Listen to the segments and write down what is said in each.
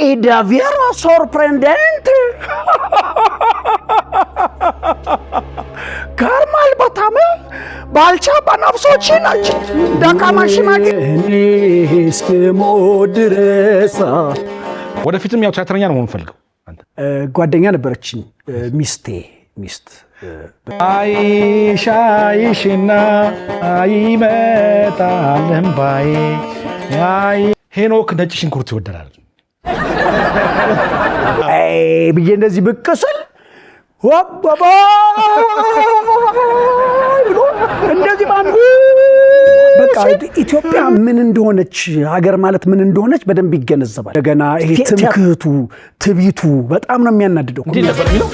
è davvero sorprendente. Karmal batame balcha banafsochi nachi ዳካማሽማቂ እስከሞድረሳ ወደፊትም ያው ቲያትረኛ ነው የምፈልገው አንተ ጓደኛ ነበረችኝ ሚስት አይሻይሽና አይመጣለም ባይ ሄኖክ ነጭ ሽንኩርት ይወደዳል ብዬ እንደዚህ ብቅስል ወባባ እንደዚህ ማን በቃ ኢትዮጵያ ምን እንደሆነች ሀገር ማለት ምን እንደሆነች በደንብ ይገነዘባል። እንደገና ይሄ ትምክህቱ ትቢቱ በጣም ነው የሚያናድደው። እንዴ ነበር የሚለው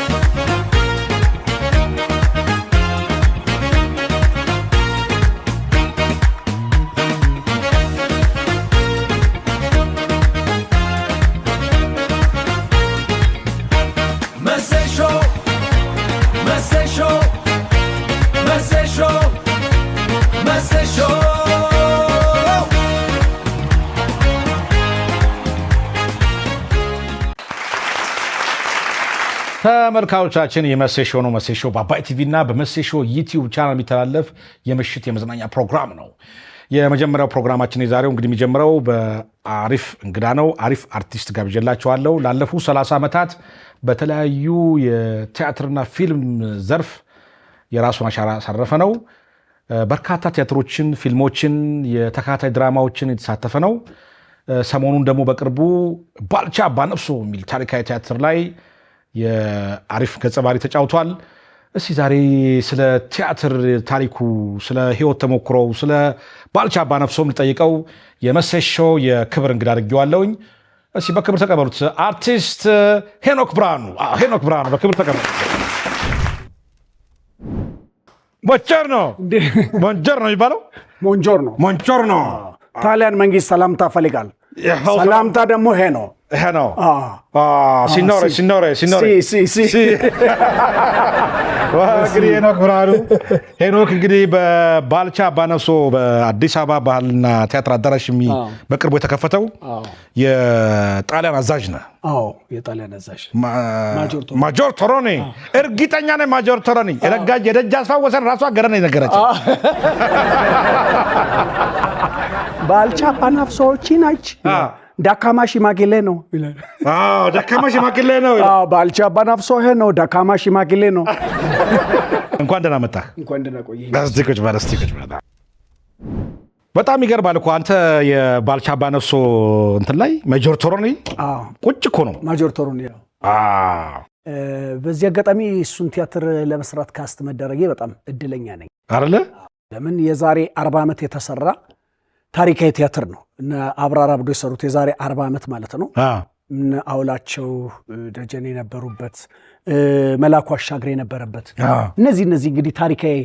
ተመልካቾቻችን የመሴሾ ነው መሴሾ በአባይ ቲቪ እና በመሴሾ ዩቲዩብ ቻናል የሚተላለፍ የምሽት የመዝናኛ ፕሮግራም ነው። የመጀመሪያው ፕሮግራማችን የዛሬው እንግዲህ የሚጀምረው በአሪፍ እንግዳ ነው። አሪፍ አርቲስት ጋብዤላችኋለሁ። ላለፉት 30 ዓመታት በተለያዩ የቲያትርና ፊልም ዘርፍ የራሱን አሻራ ያሳረፈ ነው። በርካታ ቲያትሮችን፣ ፊልሞችን፣ የተከታታይ ድራማዎችን የተሳተፈ ነው። ሰሞኑን ደግሞ በቅርቡ ባልቻ አባነፍሶ የሚል ታሪካዊ ቲያትር ላይ የአሪፍ ገጸ ባህሪ ተጫውቷል። እስቲ ዛሬ ስለ ቲያትር ታሪኩ፣ ስለ ህይወት ተሞክሮው፣ ስለ ባልቻ አባነፍሶም ልጠይቀው የመሴሾ የክብር እንግዳ አድርጌዋለሁኝ። እስቲ በክብር ተቀበሉት። አርቲስት ሄኖክ ብርሃኑ በክብር ተቀበሉት። ሞንጆርኖ የሚባለው ሞንጆርኖ ጣሊያን መንግስት ሰላምታ ፈልጋል። ሰላምታ ደግሞ ይሄ ነው ሲኖሬ እንግዲህ ሄኖክ ብርሃኑ ሄኖክ እንግዲህ በባልቻ አባነፍሶ በአዲስ አበባ ባህልና ቲያትር አዳራሽ በቅርቡ የተከፈተው የጣሊያን አዛዥ ነህ። የጣሊያን አዛዥ ማጆር ቶሮኒ እርግጠኛ ነኝ። ማጆር ቶሮኒ የደጃዝፋ ወሰን ራሷ ገረነ ነገረችኝ። ባልቻ አባነፍሶዎች ናቸው። ዳካማ ሽማግሌ ነው ይላል። ዳካማ ሽማግሌ ነው። ባልቻ አባነፍሶ ነው። ዳካማ ሽማግሌ ነው። እንኳን ደህና መጣህ። እንኳን ደህና ቆየህ። በስቲኮች በጣም ይገርማል እኮ አንተ የባልቻ አባነፍሶ እንትን ላይ ማጆር ቶሮኒ ቁጭ እኮ ነው። ማጆር ቶሮኒ በዚህ አጋጣሚ እሱን ቲያትር ለመስራት ካስት መደረጌ በጣም እድለኛ ነኝ አይደለ? ለምን የዛሬ 40 ዓመት የተሰራ ታሪካዊ ቲያትር ነው። እነ አብራር አብዶ የሰሩት የዛሬ 40 ዓመት ማለት ነው። እነ አውላቸው ደጀኔ የነበሩበት፣ መላኩ አሻግሬ የነበረበት እነዚህ እንግዲህ ታሪካዊ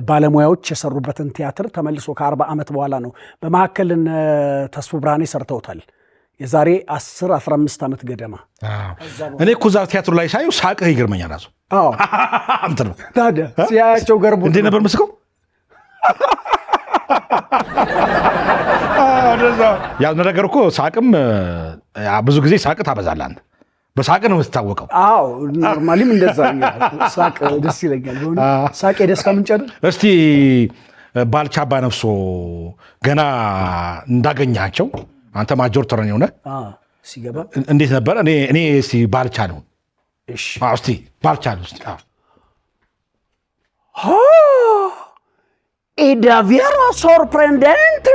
ባለሙያዎች የሰሩበትን ቲያትር ተመልሶ ከ40 ዓመት በኋላ ነው። በመካከል እነ ተስፉ ብርሃኔ ሰርተውታል የዛሬ 10-15 ዓመት ገደማ። እኔ እኮ እዛ ቲያትሩ ላይ ሳየው ሳቅህ ይገርመኛል። ራሱ ታዲያ ሲያያቸው ገርቡ እንዴ ነበር መስከው ያልነ ነገር እኮ ሳቅም ብዙ ጊዜ ሳቅ ታበዛለህ አንተ። በሳቅ ነው የምትታወቀው። ኖርማሊም እንደዛ ሳቅ ደስ ይለኛል። ሳቅ የደስታ ምንጭ አይደል? እስቲ ባልቻ አባነፍሶ ገና እንዳገኛቸው አንተ ማጆር ቶሮኒ ሆነ ሲገባ እንዴት ነበር? እኔ እስቲ ባልቻ ነው። እሺ እስቲ ባልቻ ነው እስቲ è davvero sorprendente.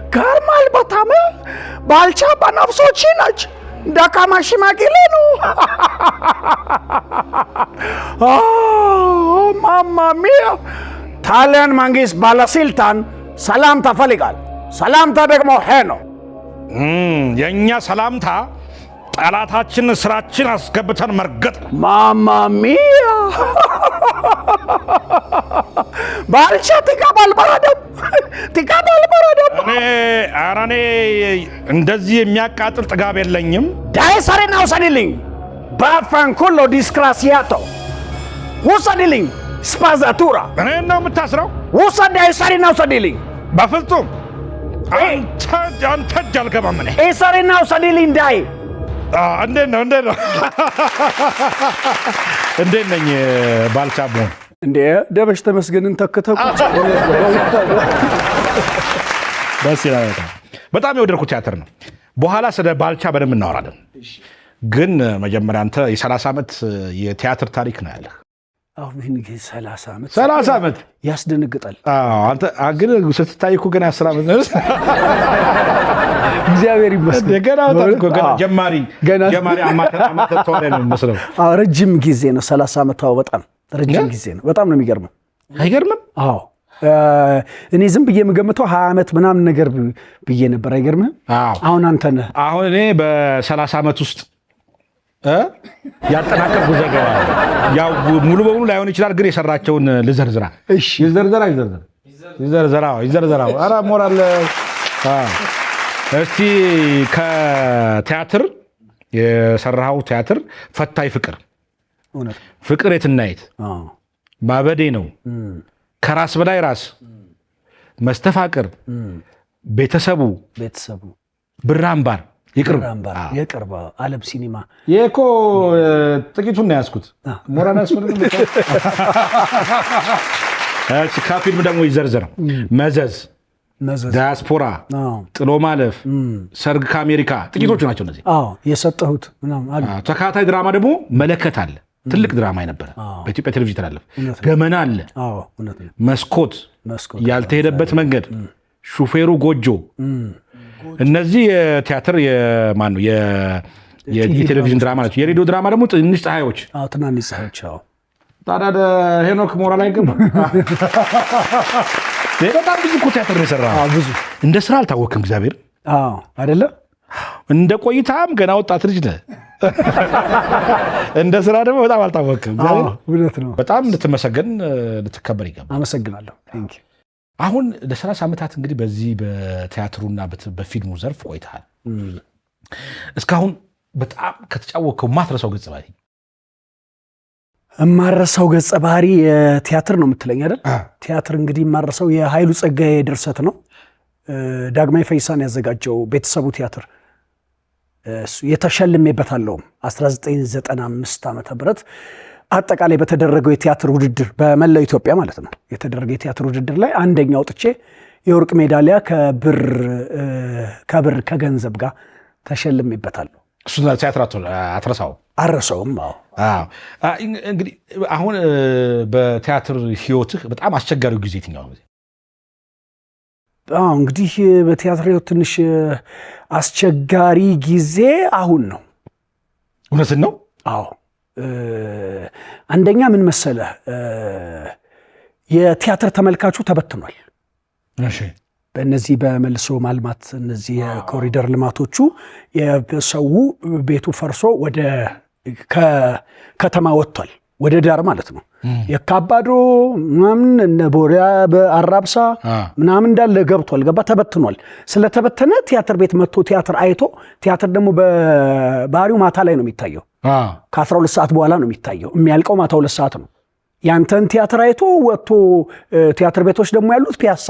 Karmal batame balcha banafsochi nachi ዳካማ ሽማግሌ ነው። ማማ ሚያ ጣሊያን መንግስት ባለስልጣን ሰላምታ ፈልጋል። ሰላምታ ደግሞ ነው። የኛ ሰላምታ ጠላታችን ስራችን አስገብተን መርገጥ። ማማ ሚያ ባልቻ ትቀበል በረደም እኔ እንደዚህ የሚያቃጥል ጥጋብ የለኝም። ዳይሰሪና ውሰድልኝ። ባፋንኩሎ ዲስክራሲያቶ ውሰድልኝ። ስፓዛቱራ እኔ ነው የምታስረው? ውሰድ ዳይሰሪና ውሰድልኝ። በፍጹም አንተ ጃልገባም ነህ ኤሳሬና ሰሊሊ እንዳይ እንዴት ነው እንዴት ነኝ ባልቻ ሞን እንዴ ደበሽ ተመስገንን ተከተኩ ደስ ይላል በጣም የወደድኩት ቲያትር ነው በኋላ ስለ ባልቻ በደንብ እናወራለን ግን መጀመሪያ አንተ የ30 ዓመት የቲያትር ታሪክ ነው ያለህ አሁን ግን 30 ዓመት ያስደነግጣል አንተ ግን ስትታይኩ ግን 10 ዓመት ነው እግዚአብሔር ይመስገን ገና ጀማሪ አማተር ተወረ ነው መስለው ረጅም ጊዜ ነው 30 ዓመት በጣም ረጅም ጊዜ ነው በጣም ነው የሚገርመው አይገርምም አዎ እኔ ዝም ብዬ የምገምተው 20 ዓመት ምናምን ነገር ብዬ ነበር አይገርምም አሁን አንተ ነህ አሁን እኔ በ30 ዓመት ውስጥ ያጠናቀቁ ዘገባ ያው ሙሉ በሙሉ ላይሆን ይችላል ግን የሰራቸውን ልዘርዝራ እሺ ይዘርዘራ አራ ሞራል እስቲ ከቲያትር የሰራው ቲያትር ፈታይ ፍቅር እውነት ፍቅር የትናየት ማበዴ ነው ከራስ በላይ ራስ መስተፋቅር ቤተሰቡ ብራምባር የቅርባ ዓለም ሲኒማ የኮ ጥቂቱን ነው ያስኩት ሞራና ያስፈልግ ካፊልም ደግሞ ይዘርዘር መዘዝ ዲያስፖራ ጥሎ ማለፍ ሰርግ ከአሜሪካ ጥቂቶቹ ናቸው እነዚህ የሰጠሁት ምናምን አለ ተካታይ ድራማ ደግሞ መለከት አለ ትልቅ ድራማ ነበር በኢትዮጵያ ቴሌቪዥን ተላለፈ ገመና አለ መስኮት ያልተሄደበት መንገድ ሹፌሩ ጎጆ እነዚህ የቲያትር የማን ነው የቴሌቪዥን ድራማ ናቸው የሬዲዮ ድራማ ደግሞ ትንሽ ፀሐዮች ትናንሽ ፀሐዮች ታዲያ ሄኖክ ሞራል አይገባ በጣም ብዙ እኮ ቲያትር ነው የሰራው ብዙ እንደ ስራ አልታወቅም እግዚአብሔር አይደለ እንደ ቆይታም ገና ወጣት ልጅ ነህ እንደ ስራ ደግሞ በጣም አልታወቅም እውነት ነው በጣም ልትመሰገን ልትከበር ይገባል አመሰግናለሁ ቴንክ ዩ አሁን ለ30 ዓመታት እንግዲህ በዚህ በቲያትሩና በፊልሙ ዘርፍ ቆይተሃል እስካሁን በጣም ከተጫወከው ማትረሳው ገጸ ባህሪ ማረሳው ገጸ ባህሪ ቲያትር ነው የምትለኝ አይደል ቲያትር እንግዲህ ማረሳው የኃይሉ ጸጋዬ ድርሰት ነው ዳግማዊ ፈይሳን ያዘጋጀው ቤተሰቡ ቲያትር የተሸለመበታለው 1995 ዓመተ ምህረት አጠቃላይ በተደረገው የቲያትር ውድድር በመላው ኢትዮጵያ ማለት ነው የተደረገው የቲያትር ውድድር ላይ አንደኛ ወጥቼ የወርቅ ሜዳሊያ ከብር ከገንዘብ ጋር ተሸልሜበታለሁ እሱ ቲያትር አትረሳውም እንግዲህ አሁን በቲያትር ህይወትህ በጣም አስቸጋሪው ጊዜ የትኛው ነው እንግዲህ በቲያትር ህይወት ትንሽ አስቸጋሪ ጊዜ አሁን ነው እውነትን ነው አንደኛ ምን መሰለህ የቲያትር ተመልካቹ ተበትኗል በእነዚህ በመልሶ ማልማት እነዚህ የኮሪደር ልማቶቹ የሰው ቤቱ ፈርሶ ወደ ከተማ ወጥቷል ወደ ዳር ማለት ነው የካባዶ ምናምን እነ ቦሪያ በአራብሳ ምናምን እንዳለ ገብቷል ገባ ተበትኗል ስለተበተነ ቲያትር ቤት መጥቶ ቲያትር አይቶ ቲያትር ደግሞ በባህሪው ማታ ላይ ነው የሚታየው ከ12 ሰዓት በኋላ ነው የሚታየው የሚያልቀው ማታ 2 ሰዓት ነው ያንተን ቲያትር አይቶ ወጥቶ ቲያትር ቤቶች ደግሞ ያሉት ፒያሳ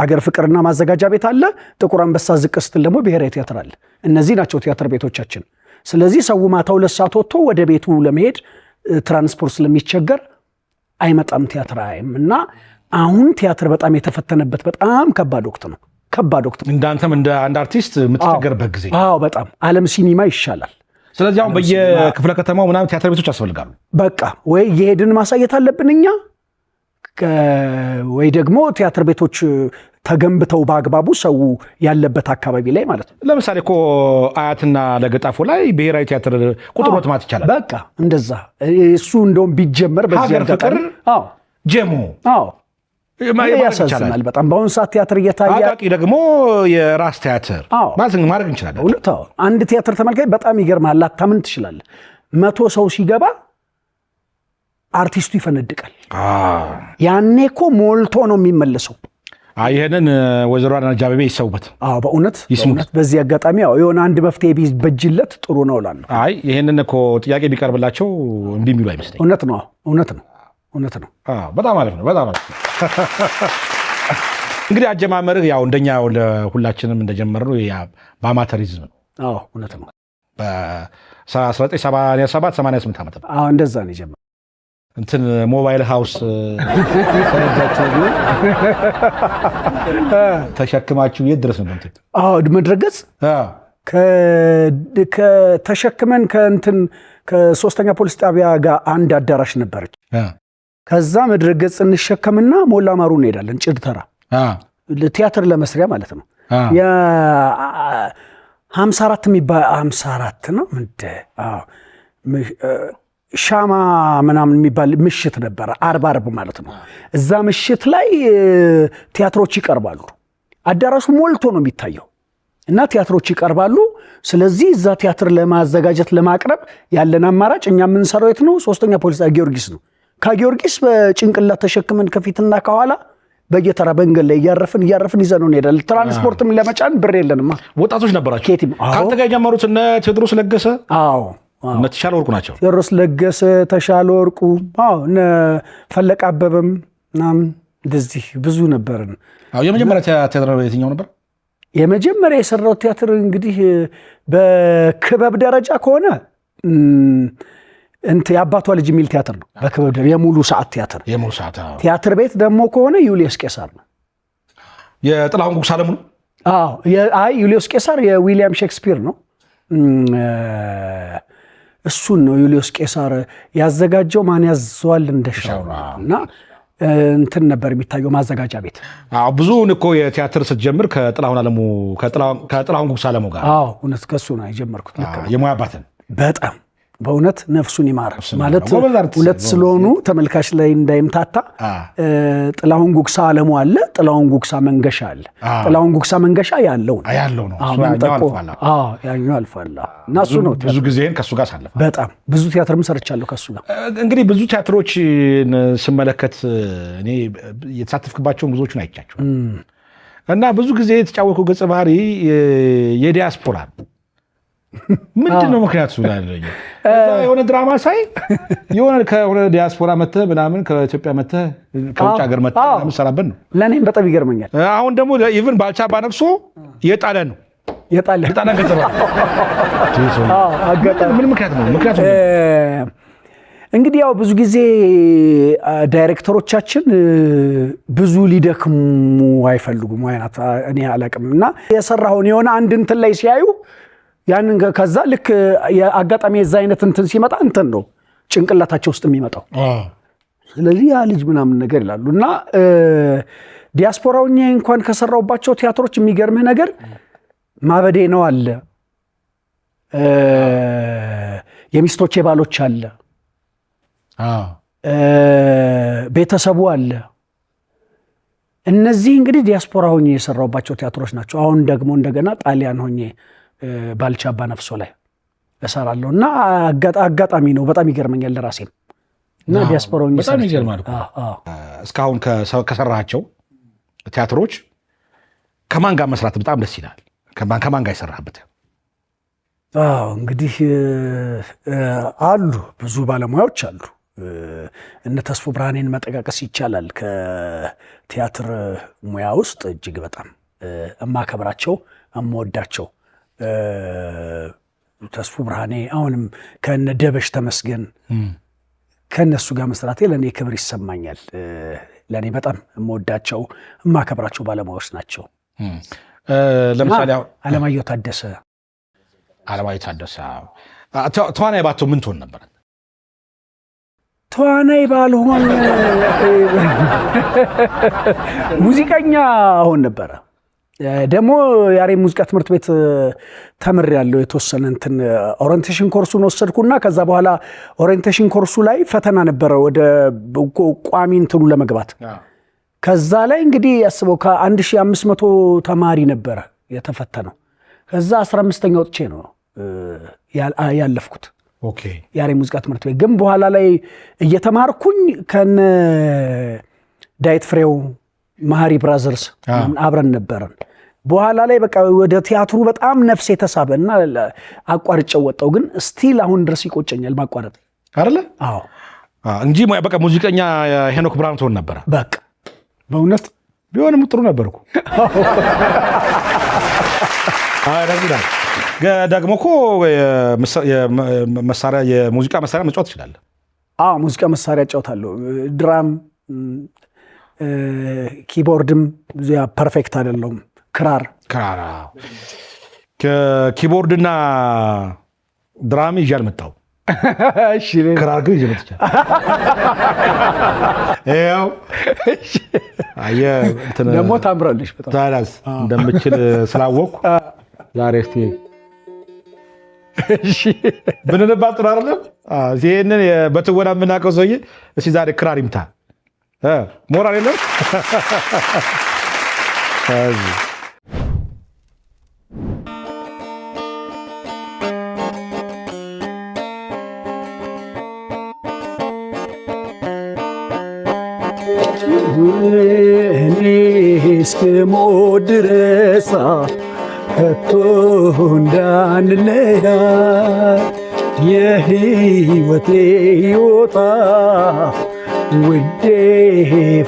አገር ፍቅርና ማዘጋጃ ቤት አለ ጥቁር አንበሳ ዝቅ ስትል ደግሞ ብሔራዊ ቲያትር አለ እነዚህ ናቸው ቲያትር ቤቶቻችን ስለዚህ ሰው ማታ 2 ሰዓት ወጥቶ ወደ ቤቱ ለመሄድ ትራንስፖርት ስለሚቸገር አይመጣም ቲያትር እና አሁን ቲያትር በጣም የተፈተነበት በጣም ከባድ ወቅት ነው እንዳንተም እንደ አንድ አርቲስት የምትቸገርበት ጊዜ በጣም ዓለም ሲኒማ ይሻላል ስለዚህ አሁን በየክፍለ ከተማው ምናምን ቲያትር ቤቶች ያስፈልጋሉ በቃ ወይ የሄድን ማሳየት አለብን እኛ ወይ ደግሞ ቲያትር ቤቶች ተገንብተው በአግባቡ ሰው ያለበት አካባቢ ላይ ማለት ነው ለምሳሌ እኮ አያትና ለገጣፎ ላይ ብሔራዊ ቲያትር ቁጥር ወጥማት ይቻላል በቃ እንደዛ እሱ እንደውም ቢጀመር በዚህ አጋጣሚ ጀሞ ያሳዝናል በጣም በአሁኑ ሰዓት ቲያትር እየታየ አቃቂ ደግሞ የራስ ቲያትር ማድረግ እንችላለን እውነት አንድ ቲያትር ተመልካች በጣም ይገርማል ላታምን ትችላለህ 100 ሰው ሲገባ አርቲስቱ ይፈነድቃል ያኔ እኮ ሞልቶ ነው የሚመለሰው ይሄንን ወይዘሮ አዳነች አቤቤ ይሰውበት በእውነት በዚህ አጋጣሚ የሆነ አንድ መፍትሄ ቢበጅለት ጥሩ ነው እላለሁ ይሄንን እኮ ጥያቄ ቢቀርብላቸው እንዲህ የሚሉ አይመስለኝም እውነት ነው በጣም አሪፍ ነው እንግዲህ አጀማመርህ ያው እንደኛው ለሁላችንም እንደጀመርነው በአማተሪዝም ነው። አዎ እውነት ነው። በ1987 88 ዓመት ነው። አዎ እንደዛ ነው የጀመረው። እንትን ሞባይል ሃውስ ተሸክማችሁ የት ድረስ ነው እንትን? አዎ መድረገጽ ከተሸክመን ከእንትን ከሶስተኛ ፖሊስ ጣቢያ ጋር አንድ አዳራሽ ነበረች። ከዛ መድረገጽ እንሸከምና ሞላ ማሩ እንሄዳለን። ጭድ ተራ ቲያትር ለመስሪያ ማለት ነው። የ54 የሚባል 54 ነው ምንድን ሻማ ምናምን የሚባል ምሽት ነበረ። አርብ ማለት ነው። እዛ ምሽት ላይ ቲያትሮች ይቀርባሉ። አዳራሹ ሞልቶ ነው የሚታየው እና ቲያትሮች ይቀርባሉ። ስለዚህ እዛ ቲያትር ለማዘጋጀት ለማቅረብ ያለን አማራጭ እኛ የምንሰራው የት ነው? ሶስተኛ ፖሊስ ጊዮርጊስ ነው። ከጊዮርጊስ በጭንቅላት ተሸክመን ከፊትና ከኋላ በየተራ መንገድ ላይ እያረፍን ይዘን እንሄዳለን። ትራንስፖርትም ለመጫን ብር የለንም። ወጣቶች ነበራችሁ ከአንተ ጋር የጀመሩት? እነ ቴዎድሮስ ለገሰ? አዎ እነ ተሻለ ወርቁ ናቸው። ቴዎድሮስ ለገሰ፣ ተሻለ ወርቁ፣ እነ ፈለቀ አበበም ምናምን እንደዚህ ብዙ ነበርን። የመጀመሪያ ቲያትር የትኛው ነበር? የመጀመሪያ የሰራው ቲያትር እንግዲህ በክበብ ደረጃ ከሆነ የአባቷ ልጅ የሚል ቲያትር ነው። በክበብ ደረጃ የሙሉ ሰዓት ቲያትር። ቲያትር ቤት ደግሞ ከሆነ ዩልዮስ ቄሳር ነው። የጥላሁን ጉግሳ አለሙ ነው? አዎ ዩልዮስ ቄሳር የዊሊያም ሼክስፒር ነው። እሱን ነው ዩልዮስ ቄሳር ያዘጋጀው። ማን ያዘዋል እንደሻው እና እንትን ነበር የሚታየው ማዘጋጃ ቤት። ብዙ እኮ የቲያትር ስትጀምር ከጥላሁን ጉግሳ አለሙ ጋር? አዎ እውነት ከሱ ነው የጀመርኩት። የሙያ አባትን በጣም በእውነት ነፍሱን ይማር ማለት ሁለት ስለሆኑ ተመልካች ላይ እንዳይምታታ። ጥላሁን ጉግሳ አለሙ አለ፣ ጥላሁን ጉግሳ መንገሻ አለ። ጥላሁን ጉግሳ መንገሻ ያለው ነው ያኛው አልፏል እና እሱ ነው ብዙ ጊዜን ከሱ ጋር ሳለፈ። በጣም ብዙ ቲያትርም ሰርቻለሁ ከሱ ጋር። እንግዲህ ብዙ ቲያትሮች ስመለከት እኔ የተሳተፍክባቸውን ብዙዎቹን አይቻቸው እና ብዙ ጊዜ የተጫወተው ገጸ ባህሪ የዲያስፖራ ምንድን ነው ምክንያቱ? የሆነ ድራማ ሳይ ከሆነ ዲያስፖራ መተህ ምናምን ከኢትዮጵያ መተህ ከውጭ ሀገር መተህ የምትሰራበት ነው። ለእኔም በጣም ይገርመኛል። አሁን ደግሞ ኢቭን ባልቻ ባነፍሶ የጣሊያን ነው። የጣሊያን ገጸ ባህሪ ምን ምክንያት ነው? ምክንያቱ እንግዲህ ያው ብዙ ጊዜ ዳይሬክተሮቻችን ብዙ ሊደክሙ አይፈልጉም አይነት እኔ አላቅም እና የሰራውን የሆነ አንድ እንትን ላይ ሲያዩ ያንን ከዛ ልክ የአጋጣሚ የዛ አይነት እንትን ሲመጣ እንትን ነው ጭንቅላታቸው ውስጥ የሚመጣው። ስለዚህ ያ ልጅ ምናምን ነገር ይላሉ እና ዲያስፖራውኛ እንኳን ከሰራውባቸው ቲያትሮች የሚገርምህ ነገር ማበዴ ነው አለ፣ የሚስቶቼ ባሎች አለ፣ ቤተሰቡ አለ። እነዚህ እንግዲህ ዲያስፖራ ሆኜ የሰራውባቸው ቲያትሮች ናቸው። አሁን ደግሞ እንደገና ጣሊያን ሆኜ ባልቻ ባነፍሶ ላይ እሰራለሁ እና አጋጣሚ ነው። በጣም ይገርመኛል ለራሴም እና ዲያስፖራው በጣም ይገርማል። እስካሁን ከሰራቸው ቲያትሮች ከማን ጋር መስራት በጣም ደስ ይላል? ከማን ጋር የሰራህበት? እንግዲህ አሉ ብዙ ባለሙያዎች አሉ። እነ ተስፉ ብርሃኔን መጠቃቀስ ይቻላል። ከቲያትር ሙያ ውስጥ እጅግ በጣም እማከብራቸው እምወዳቸው ተስፉ ብርሃኔ፣ አሁንም ከነ ደበሽ ተመስገን ከነሱ ጋር መስራቴ ለእኔ ክብር ይሰማኛል። ለእኔ በጣም የምወዳቸው የማከብራቸው ባለሙያዎች ናቸው። ለምሳሌ አለማየሁ ታደሰ ተዋናይ ባትሆን ምን ትሆን ነበር? ተዋናይ ባልሆን ሙዚቀኛ ሆን ነበረ። ደግሞ ያሬድ ሙዚቃ ትምህርት ቤት ተምሬያለሁ። የተወሰነ እንትን ኦሪንቴሽን ኮርሱን ወሰድኩና ከዛ በኋላ ኦሪንቴሽን ኮርሱ ላይ ፈተና ነበረ ወደ ቋሚ እንትኑ ለመግባት። ከዛ ላይ እንግዲህ ያስበው ከ1500 ተማሪ ነበረ የተፈተነው። ከዛ 15ኛ ወጥቼ ነው ያለፍኩት ያሬድ ሙዚቃ ትምህርት ቤት። ግን በኋላ ላይ እየተማርኩኝ ከነ ዳዊት ፍሬው ማህሪ ብራዘርስ አብረን ነበረን። በኋላ ላይ በቃ ወደ ቲያትሩ በጣም ነፍስ የተሳበ እና አቋርጬው ወጣው። ግን ስቲል አሁን ድረስ ይቆጨኛል ማቋረጥ አይደለ? አዎ እንጂ በቃ ሙዚቀኛ ሄኖክ ብርሃኑ ትሆን ነበረ። በቃ በእውነት ቢሆንም ጥሩ ነበርኩ። ደግሞ እኮ የሙዚቃ መሳሪያ መጫወት ትችላለህ? ሙዚቃ መሳሪያ እጫወታለሁ። ድራም፣ ኪቦርድም ፐርፌክት አይደለሁም። ክራር ኪቦርድና ድራም ይዤ አልመጣሁም። ክራር ግን ይዤ መጥቻለሁ። ደግሞ ታምራለሽ በጣም እንደምችል ስላወቅኩ ዛሬ እስኪ ብንንባት ጥሩ አይደለም? ይህንን በትወና የምናውቀው ሰውዬ እስኪ ዛሬ ክራር ይምታ። ሞራል የለም? እኔ እስክሞት ድረስ ከቶ እንዳንለያይ የሕይወቴ ሕይወታ ውዴ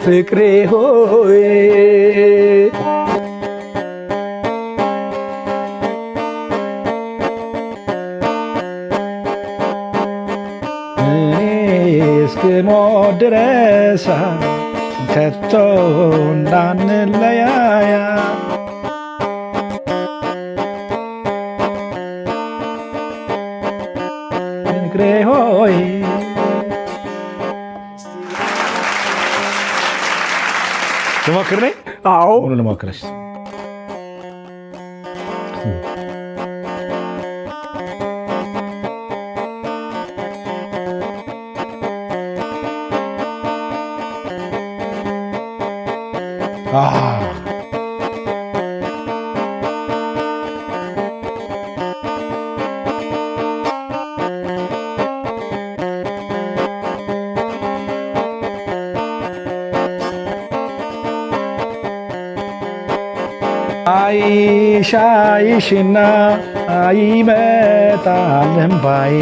ፍቅሬ ሆይ እኔ እስክሞት ድረስ ከቶ እንዳንለያይ ፍቅሬ ሆይ ልሞክር ነኝ? አዎ ልሞክረሽ። አይሻይሽና አይመጣል እምባዬ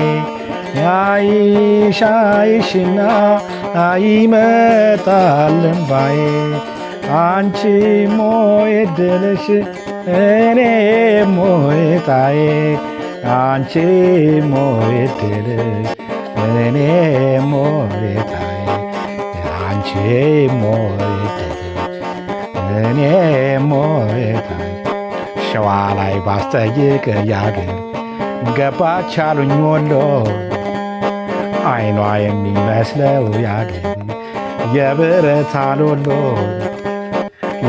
አይሻይሽና አይመጣል እምባዬ አንቺ ሞይ እድልሽ እኔ ሞይ ዕጣዬ አንቺ ሞይ እድልሽ እኔ ሞይ ዕጣዬ አንቺ ሞይ እድልሽ እኔ ሞይ ዕጣዬ ሸዋ ላይ ባስጠይቅ ያገር ገባች አሉኝ ወሎ አይኗ የሚመስለው ያገር የብረት አሎሎ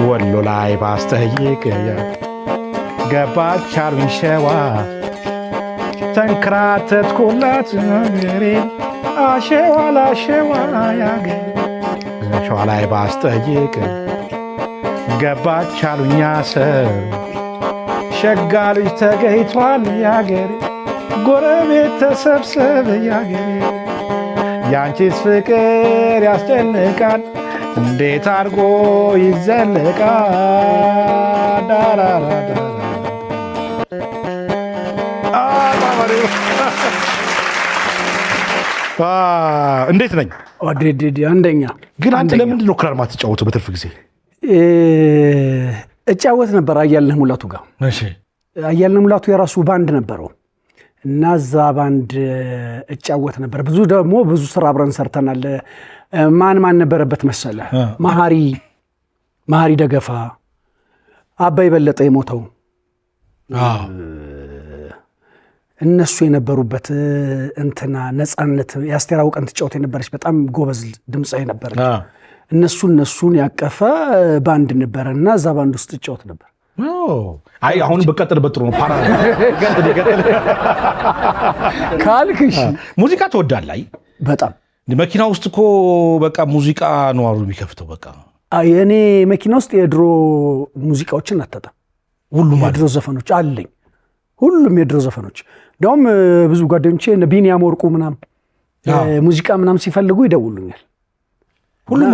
ወሎ ላይ ባስጠይቅ ገባች አሉኝ ሸዋ ተንከራተትኩላት አገሬ አሸዋ ላሸዋ ያገር ሸዋ ላይ ባስጠይቅ ገባች አሉኝ አሰብ ሸጋ ልጅ ተገኝቷል ያገሬ ጎረቤት ተሰብሰብ ያገሬ ያንቺስ ፍቅር ያስጨንቃል እንዴት አድርጎ ይዘለቃል ዳራራዳ እንዴት ነኝ? አንደኛ። ግን አንተ ለምንድን ነው ክራር ማትጫወተው በትርፍ ጊዜ? እጫወት ነበር አያልነህ ሙላቱ ጋር። አያልነህ ሙላቱ የራሱ ባንድ ነበረው እና እዛ ባንድ እጫወት ነበር። ብዙ ስራ አብረን ሰርተናል። ማን ነበረበት መሰለ? መሐሪ ደገፋ፣ አባይ በለጠ የሞተው እነሱ የነበሩበት እንትና ነፃነት የአስቴር አወቀን ትጫወት የነበረች በጣም ጎበዝ ድምፃዊ ነበረች። እነሱን ያቀፈ ባንድ ነበረ እና እዛ ባንድ ውስጥ እጫወት ነበር። አሁን በቀጥልበት ጥሩ ነው። ካልክሽ ሙዚቃ ትወዳለህ? በጣም መኪና ውስጥ እኮ በቃ ሙዚቃ ነው አሉ የሚከፍተው። በቃ የእኔ መኪና ውስጥ የድሮ ሙዚቃዎችን አታጣም። ሁሉም የድሮ ዘፈኖች አለኝ። ሁሉም የድሮ ዘፈኖች እንደውም ብዙ ጓደኞቼ ቢኒያም ወርቁ ምናምን ሙዚቃ ምናምን ሲፈልጉ ይደውሉኛል። ሁሉም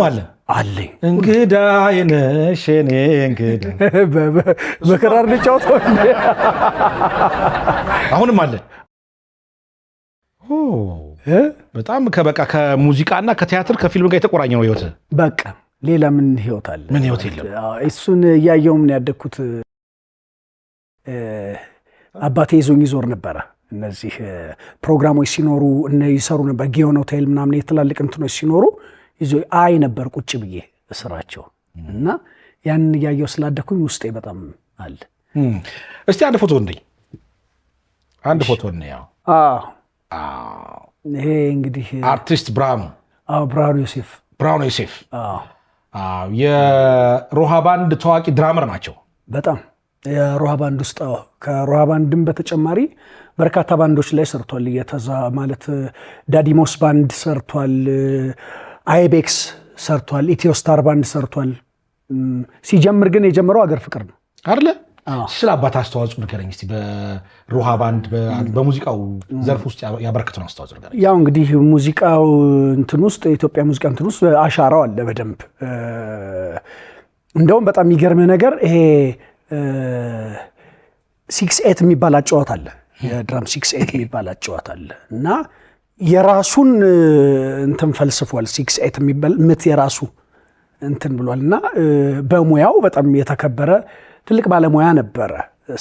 አለኝ። እንግዳ የነሽ እኔ እንግዳ በክራር ልጫወተው አሁንም አለ። በጣም ከሙዚቃና ከቲያትር ከፊልም ጋር የተቆራኘ ነው ህይወት። በቃ ሌላ ምን ህይወት አለ? ምን ህይወት የለም። እሱን እያየሁ ምን ያደግኩት አባቴ ይዞኝ ይዞር ነበረ። እነዚህ ፕሮግራሞች ሲኖሩ ይሰሩ ነበር። ጊዮን ሆቴል ምናምን የትላልቅ እንትኖች ሲኖሩ ይዞ አይ ነበር ቁጭ ብዬ ስራቸው እና ያን እያየሁ ስላደኩኝ ውስጤ በጣም አለ። እስቲ አንድ ፎቶ እንደኝ አንድ ፎቶ ነው ያው ይሄ እንግዲህ አርቲስት ብርሃኑ ዮሴፍ የሮሃ ባንድ ታዋቂ ድራመር ናቸው። በጣም የሮሃ ባንድ ውስጥ ከሮሃ ባንድም በተጨማሪ በርካታ ባንዶች ላይ ሰርቷል። የተዛ ማለት ዳዲሞስ ባንድ ሰርቷል፣ አይቤክስ ሰርቷል፣ ኢትዮስታር ባንድ ሰርቷል። ሲጀምር ግን የጀመረው አገር ፍቅር ነው አይደለ? ስለ አባት አስተዋጽኦ ንገረኝ እስቲ። በሮሃ ባንድ በሙዚቃው ዘርፍ ውስጥ ያበረከተውን አስተዋጽኦ ንገረኝ። ያው እንግዲህ ሙዚቃው እንትን ውስጥ የኢትዮጵያ ሙዚቃ እንትን ውስጥ አሻራው አለ በደንብ። እንደውም በጣም የሚገርምህ ነገር ይሄ 6/8 የሚባል አጨዋወት አለ፣ የድራም 6/8 የሚባል አጨዋወት አለ እና የራሱን እንትን ፈልስፏል። 6/8 የሚባል ምት የራሱ እንትን ብሏል እና በሙያው በጣም የተከበረ ትልቅ ባለሙያ ነበረ።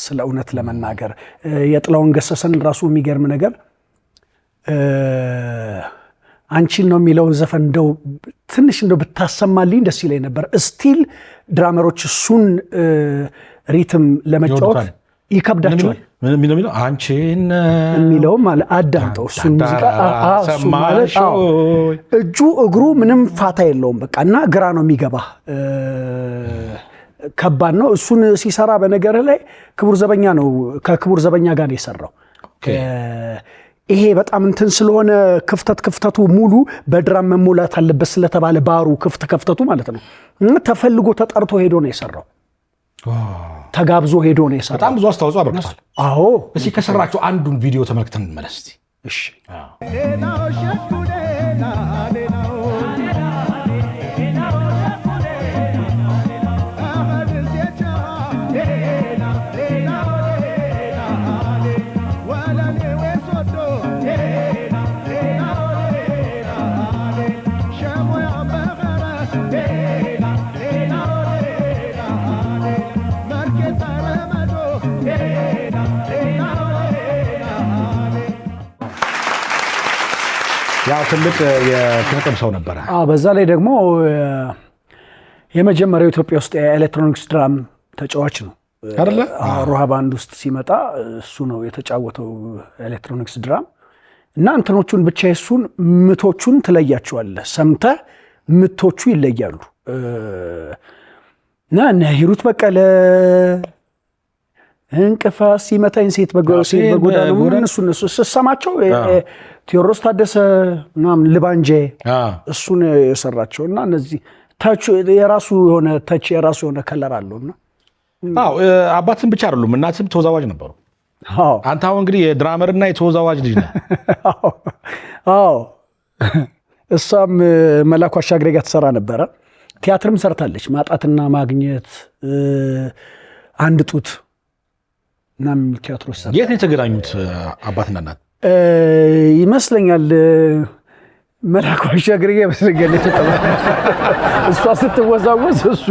ስለ እውነት ለመናገር የጥላውን ገሰሰን ራሱ የሚገርም ነገር አንቺን ነው የሚለውን ዘፈን እንደው ትንሽ እንደው ብታሰማልኝ ደስ ይለኝ ነበር። ስቲል ድራመሮች እሱን ሪትም ለመጫወት ይከብዳቸዋል። አንቺን የሚለው ማለት አዳምጠው እሱን ሙዚቃ እጁ እግሩ ምንም ፋታ የለውም በቃ እና ግራ ነው የሚገባ ከባድ ነው። እሱን ሲሰራ በነገር ላይ ክቡር ዘበኛ ነው ከክቡር ዘበኛ ጋር ነው የሰራው። ይሄ በጣም እንትን ስለሆነ ክፍተቱ ሙሉ በድራም መሞላት አለበት ስለተባለ ባሩ ክፍተቱ ማለት ነው ተፈልጎ ተጠርቶ ሄዶ ነው የሰራው። ተጋብዞ ሄዶ ነው የሰራው። በጣም ብዙ አስተዋጽኦ አበርክቷል። አዎ እስኪ ከሰራቸው አንዱን ቪዲዮ ተመልክተን እንመለስ። እሺ ያው ትልቅ የኪነጥበብ ሰው ነበረ። በዛ ላይ ደግሞ የመጀመሪያው ኢትዮጵያ ውስጥ የኤሌክትሮኒክስ ድራም ተጫዋች ነው አይደለ? ሮሃ ባንድ ውስጥ ሲመጣ እሱ ነው የተጫወተው ኤሌክትሮኒክስ ድራም እና እንትኖቹን ብቻ የሱን ምቶቹን ትለያቸዋለህ። ሰምተህ ምቶቹ ይለያሉ እና እነ ሂሩት በቀለ እንቅፋት ሲመታኝ ሴት በጎዳና እነሱ ስሰማቸው ቴዎድሮስ ታደሰ ምናምን ልባንጄ እሱን የሰራቸው እና እነዚህ ታች የራሱ የሆነ ከለር አለውና አባትም ብቻ አይደሉም እናትም ተወዛዋዥ ነበሩ። አንተ አሁን እንግዲህ የድራመርና የተወዛዋዥ ልጅ ነህ። እሷም መላኩ አሻግሬ ጋር ትሰራ ነበረ። ቲያትርም ሰርታለች። ማጣትና ማግኘት፣ አንድ ጡት ምናምን ቲያትሮች ሰርታ። የት ነው የተገናኙት አባትና እናት? ይመስለኛል መላኩ አሻግሬ ይመስለኛል እሷ ስትወዛወዝ እሱ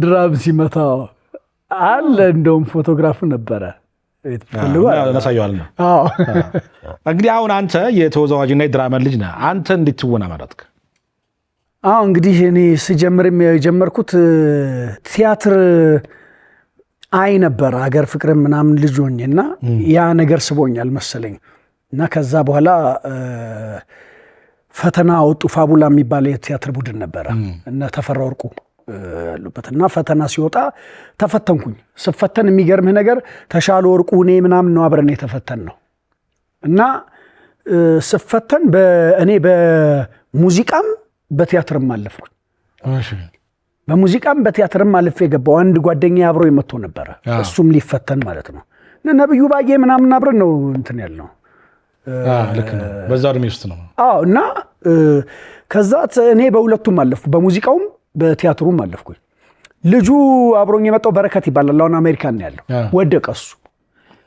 ድራም ሲመታ አለ። እንደውም ፎቶግራፉ ነበረ እናሳየዋለን። እንግዲህ አሁን አንተ የተወዛዋዥና የድራመር ልጅ ነህ። አንተ እንዴት ትወና መረጥክ? እንግዲህ እኔ ስጀምርም የጀመርኩት ቲያትር አይ ነበር ሀገር ፍቅርም ምናምን ልጅ ሆኜና ያ ነገር ስቦኛል መሰለኝ እና ከዛ በኋላ ፈተና ወጡ። ፋቡላ የሚባል የቲያትር ቡድን ነበረ እና ተፈራ ወርቁ ያሉበት እና ፈተና ሲወጣ ተፈተንኩኝ። ስፈተን የሚገርምህ ነገር ተሻለ ወርቁ እኔ ምናምን ነው አብረን የተፈተን ነው እና ስፈተን እኔ በሙዚቃም በቲያትርም አለፍኩኝ። በሙዚቃም በቲያትርም አልፌ የገባው አንድ ጓደኛ አብሮ የመጥቶ ነበረ። እሱም ሊፈተን ማለት ነው። ነብዩ ባዬ ምናምን አብረን ነው እንትን ያልነው። ልክ ነው። በዛ እድሜ ውስጥ ነው። እና ከዛ እኔ በሁለቱም አለፍኩ፣ በሙዚቃውም በቲያትሩም አለፍኩኝ። ልጁ አብሮኝ የመጣው በረከት ይባላል። አሁን አሜሪካን ያለው ወደቀ። እሱ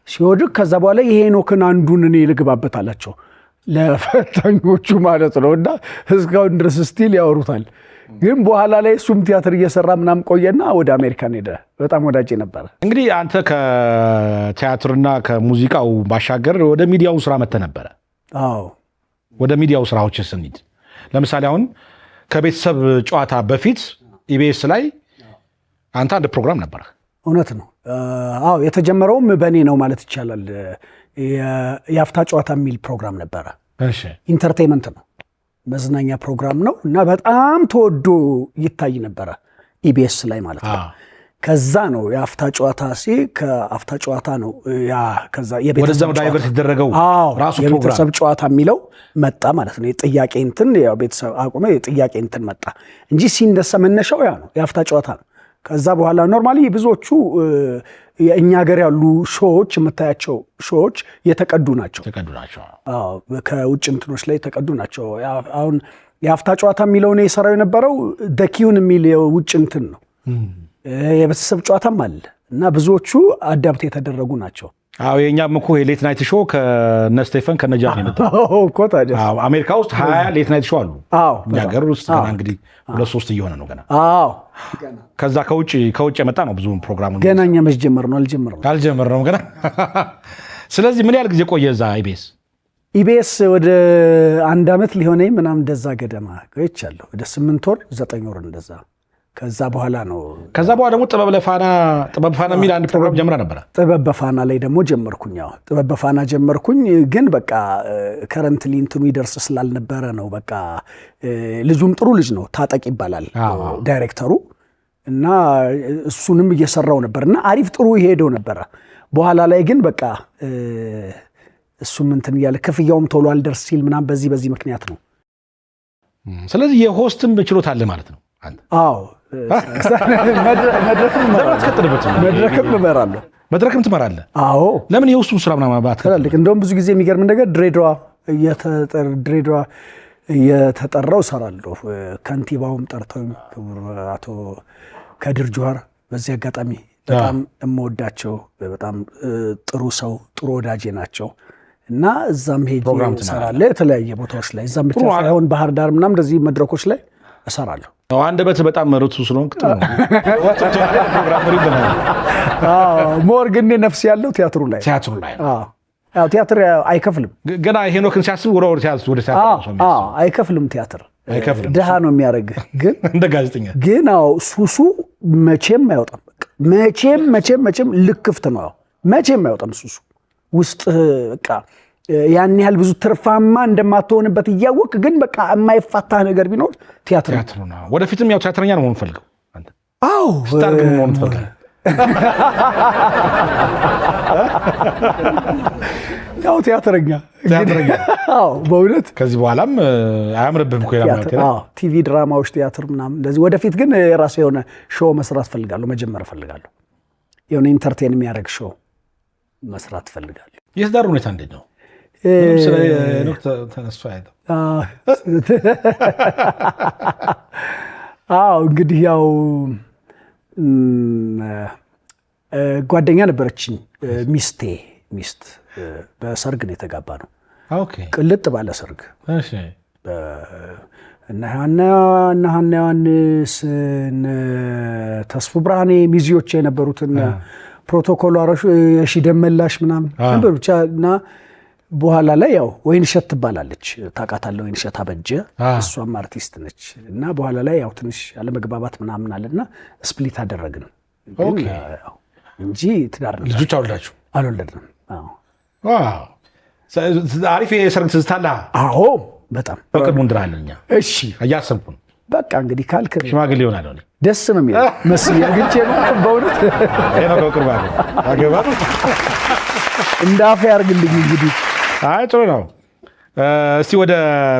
ሲወድቅ ከዛ በኋላ ይሄ ሄኖክን አንዱን እኔ ልግባበት አላቸው ለፈታኞቹ ማለት ነው። እና እስካሁን ድረስ ስቲል ያወሩታል። ግን በኋላ ላይ እሱም ቲያትር እየሰራ ምናምን ቆየና ወደ አሜሪካን ሄደ። በጣም ወዳጄ ነበረ። እንግዲህ አንተ ከቲያትርና ከሙዚቃው ባሻገር ወደ ሚዲያው ስራ መጥተህ ነበረ። አዎ ወደ ሚዲያው ስራዎች ስንሄድ ለምሳሌ አሁን ከቤተሰብ ጨዋታ በፊት ኢቢኤስ ላይ አንተ አንድ ፕሮግራም ነበረ። እውነት ነው። አዎ የተጀመረውም በእኔ ነው ማለት ይቻላል። የአፍታ ጨዋታ የሚል ፕሮግራም ነበረ። እሺ ኢንተርቴንመንት ነው፣ መዝናኛ ፕሮግራም ነው እና በጣም ተወዶ ይታይ ነበረ ኢቢኤስ ላይ ማለት ነው። ከዛ ነው የአፍታ ጨዋታ ከአፍታ ጨዋታ ነው ያ ከዛ የቤተሰብ ዳይቨርስ የተደረገው ራሱ ፕሮግራም የቤተሰብ ጨዋታ የሚለው መጣ ማለት ነው። የጥያቄ እንትን ያው ቤተሰብ አቁመ የጥያቄ እንትን መጣ እንጂ ሲነሳ መነሻው ያ ነው የአፍታ ጨዋታ ነው። ከዛ በኋላ ኖርማሊ ብዙዎቹ የእኛ ሀገር ያሉ ሾዎች የምታያቸው ሾዎች የተቀዱ ናቸው። አዎ ከውጭ እንትኖች ላይ የተቀዱ ናቸው። አሁን የአፍታ ጨዋታ የሚለውን የሰራው የነበረው ደኪውን የሚል የውጭ እንትን ነው። የቤተሰብ ጨዋታም አለ እና ብዙዎቹ አዳፕት የተደረጉ ናቸው። አዎ የኛም እኮ የሌት ናይት ሾው ከነ ስቴፈን ከነጃፍ ነው የመጣው። አሜሪካ ውስጥ 20 ሌት ናይት ሾው አሉ። እኛ ሀገር ውስጥ ገና እንግዲህ 2-3 እየሆነ ነው ገና። ከዛ ከውጭ የመጣ ነው ብዙ ፕሮግራሙ ገና እኛ መች ጀመርነው? አልጀመርነውም ገና። ስለዚህ ምን ያህል ጊዜ ቆየ እዛ ኢቢኤስ? ወደ 1 ዓመት ሊሆነኝ ምናምን እንደዛ ገደማ ቆይቻለሁ። ወደ 8 ወር 9 ወር እንደዛ። ከዛ በኋላ ደግሞ ጥበብ ፋና የሚል አንድ ፕሮግራም ጀምራ ነበረ። ጥበብ በፋና ላይ ደግሞ ጀመርኩኝ። ጥበብ በፋና ጀመርኩኝ፣ ግን በቃ ከረንትሊ እንትኑ ይደርስ ስላልነበረ ነው። በቃ ልጁም ጥሩ ልጅ ነው፣ ታጠቅ ይባላል ዳይሬክተሩ እና እሱንም እየሰራው ነበር እና አሪፍ ጥሩ ይሄደው ነበረ። በኋላ ላይ ግን በቃ እሱም እንትን እያለ ክፍያውም ቶሎ አልደርስ ሲል ምናምን በዚህ ምክንያት ነው። ስለዚህ የሆስትም ችሎታ አለ ማለት ነው። አዎ መድረክም ትመራለህ? አዎ። ለምን የውስጡን ስራ ምናምን ትላልቅ እንደውም ብዙ ጊዜ የሚገርም ነገር ድሬዳዋ እየተጠራው እሰራለሁ። ከንቲባውም ጠርተው አቶ ከድር ጁሃር በዚህ አጋጣሚ በጣም የምወዳቸው በጣም ጥሩ ሰው ጥሩ ወዳጄ ናቸው እና እዛም ሄጄ እሰራለሁ የተለያየ ቦታዎች ላይ። እዛም ብቻ ሳይሆን ባህር ዳር ምናምን እንደዚህ መድረኮች ላይ እሰራለሁ። አንደበት በጣም ርቱ ስለሆንክ ጥሩ ነው። ሞር ግን ነፍስ ያለው ቲያትሩ ላይ ያው ቲያትር አይከፍልም። ገና ሄኖክን ሲያስብ ወደ ቲያትር አይከፍልም። ቲያትር ድሃ ነው የሚያደርግ። ግን እንደ ጋዜጠኛ ግን ሱሱ መቼም አይወጣም። መቼም ልክፍት ነው። መቼም አይወጣም ሱሱ ውስጥ በቃ ያን ያህል ብዙ ትርፋማ እንደማትሆንበት እያወቅ ግን በቃ የማይፋታ ነገር ቢኖር ቲያትር ነው። ወደፊትም ያው ቲያትረኛ ነው መሆን ፈልገው? አዎ ስታርግ መሆን ፈልገው? ያው ቲያትረኛ። አዎ በእውነት ከዚህ በኋላም አያምርብህም እኮ ማለት ነው። ቲቪ ድራማዎች፣ ቲያትር ምናምን እንደዚህ። ወደፊት ግን የራሴ የሆነ ሾው መስራት ፈልጋለሁ፣ መጀመር ፈልጋለሁ። የሆነ ኢንተርቴን የሚያደርግ ሾው መስራት ፈልጋለሁ። የትዳር ሁኔታ እንዴት ነው? ተነሱ አይደል? እንግዲህ ያው ጓደኛ ነበረችኝ፣ ሚስት በሰርግ ነው የተጋባ ነው። ቅልጥ ባለ ሰርግ እነ ሀና ዮሐንስ ተስፉ ብርሃኔ ሚዜዎች የነበሩትን ፕሮቶኮላሮች የሺ ደመላሽ ምናምን ነበር ብቻ እና በኋላ ላይ ያው ወይንሸት ትባላለች፣ ታውቃታለህ? ወይንሸት አበጀ፣ እሷም አርቲስት ነች። እና በኋላ ላይ ያው ትንሽ ያለመግባባት ምናምን አለና ስፕሊት አደረግን እንጂ ትዳር ነበር። ልጆች አወልዳችሁ? አልወለድንም። አሪፍ የሰርግ ትዝታ አለ? አዎ በጣም በቅርቡ እንድራለን እኛ። እሺ እያሰብኩ ነው። በቃ እንግዲህ ካልክ ሽማግሌ ይሆናል። ደስ ነው የሚለው መስሎኝ አግኝቼ በእውነት በቅርቡ አገባ እንደ አፌ ያርግልኝ እንግዲህ። አይ ጥሩ ነው። እስቲ ወደ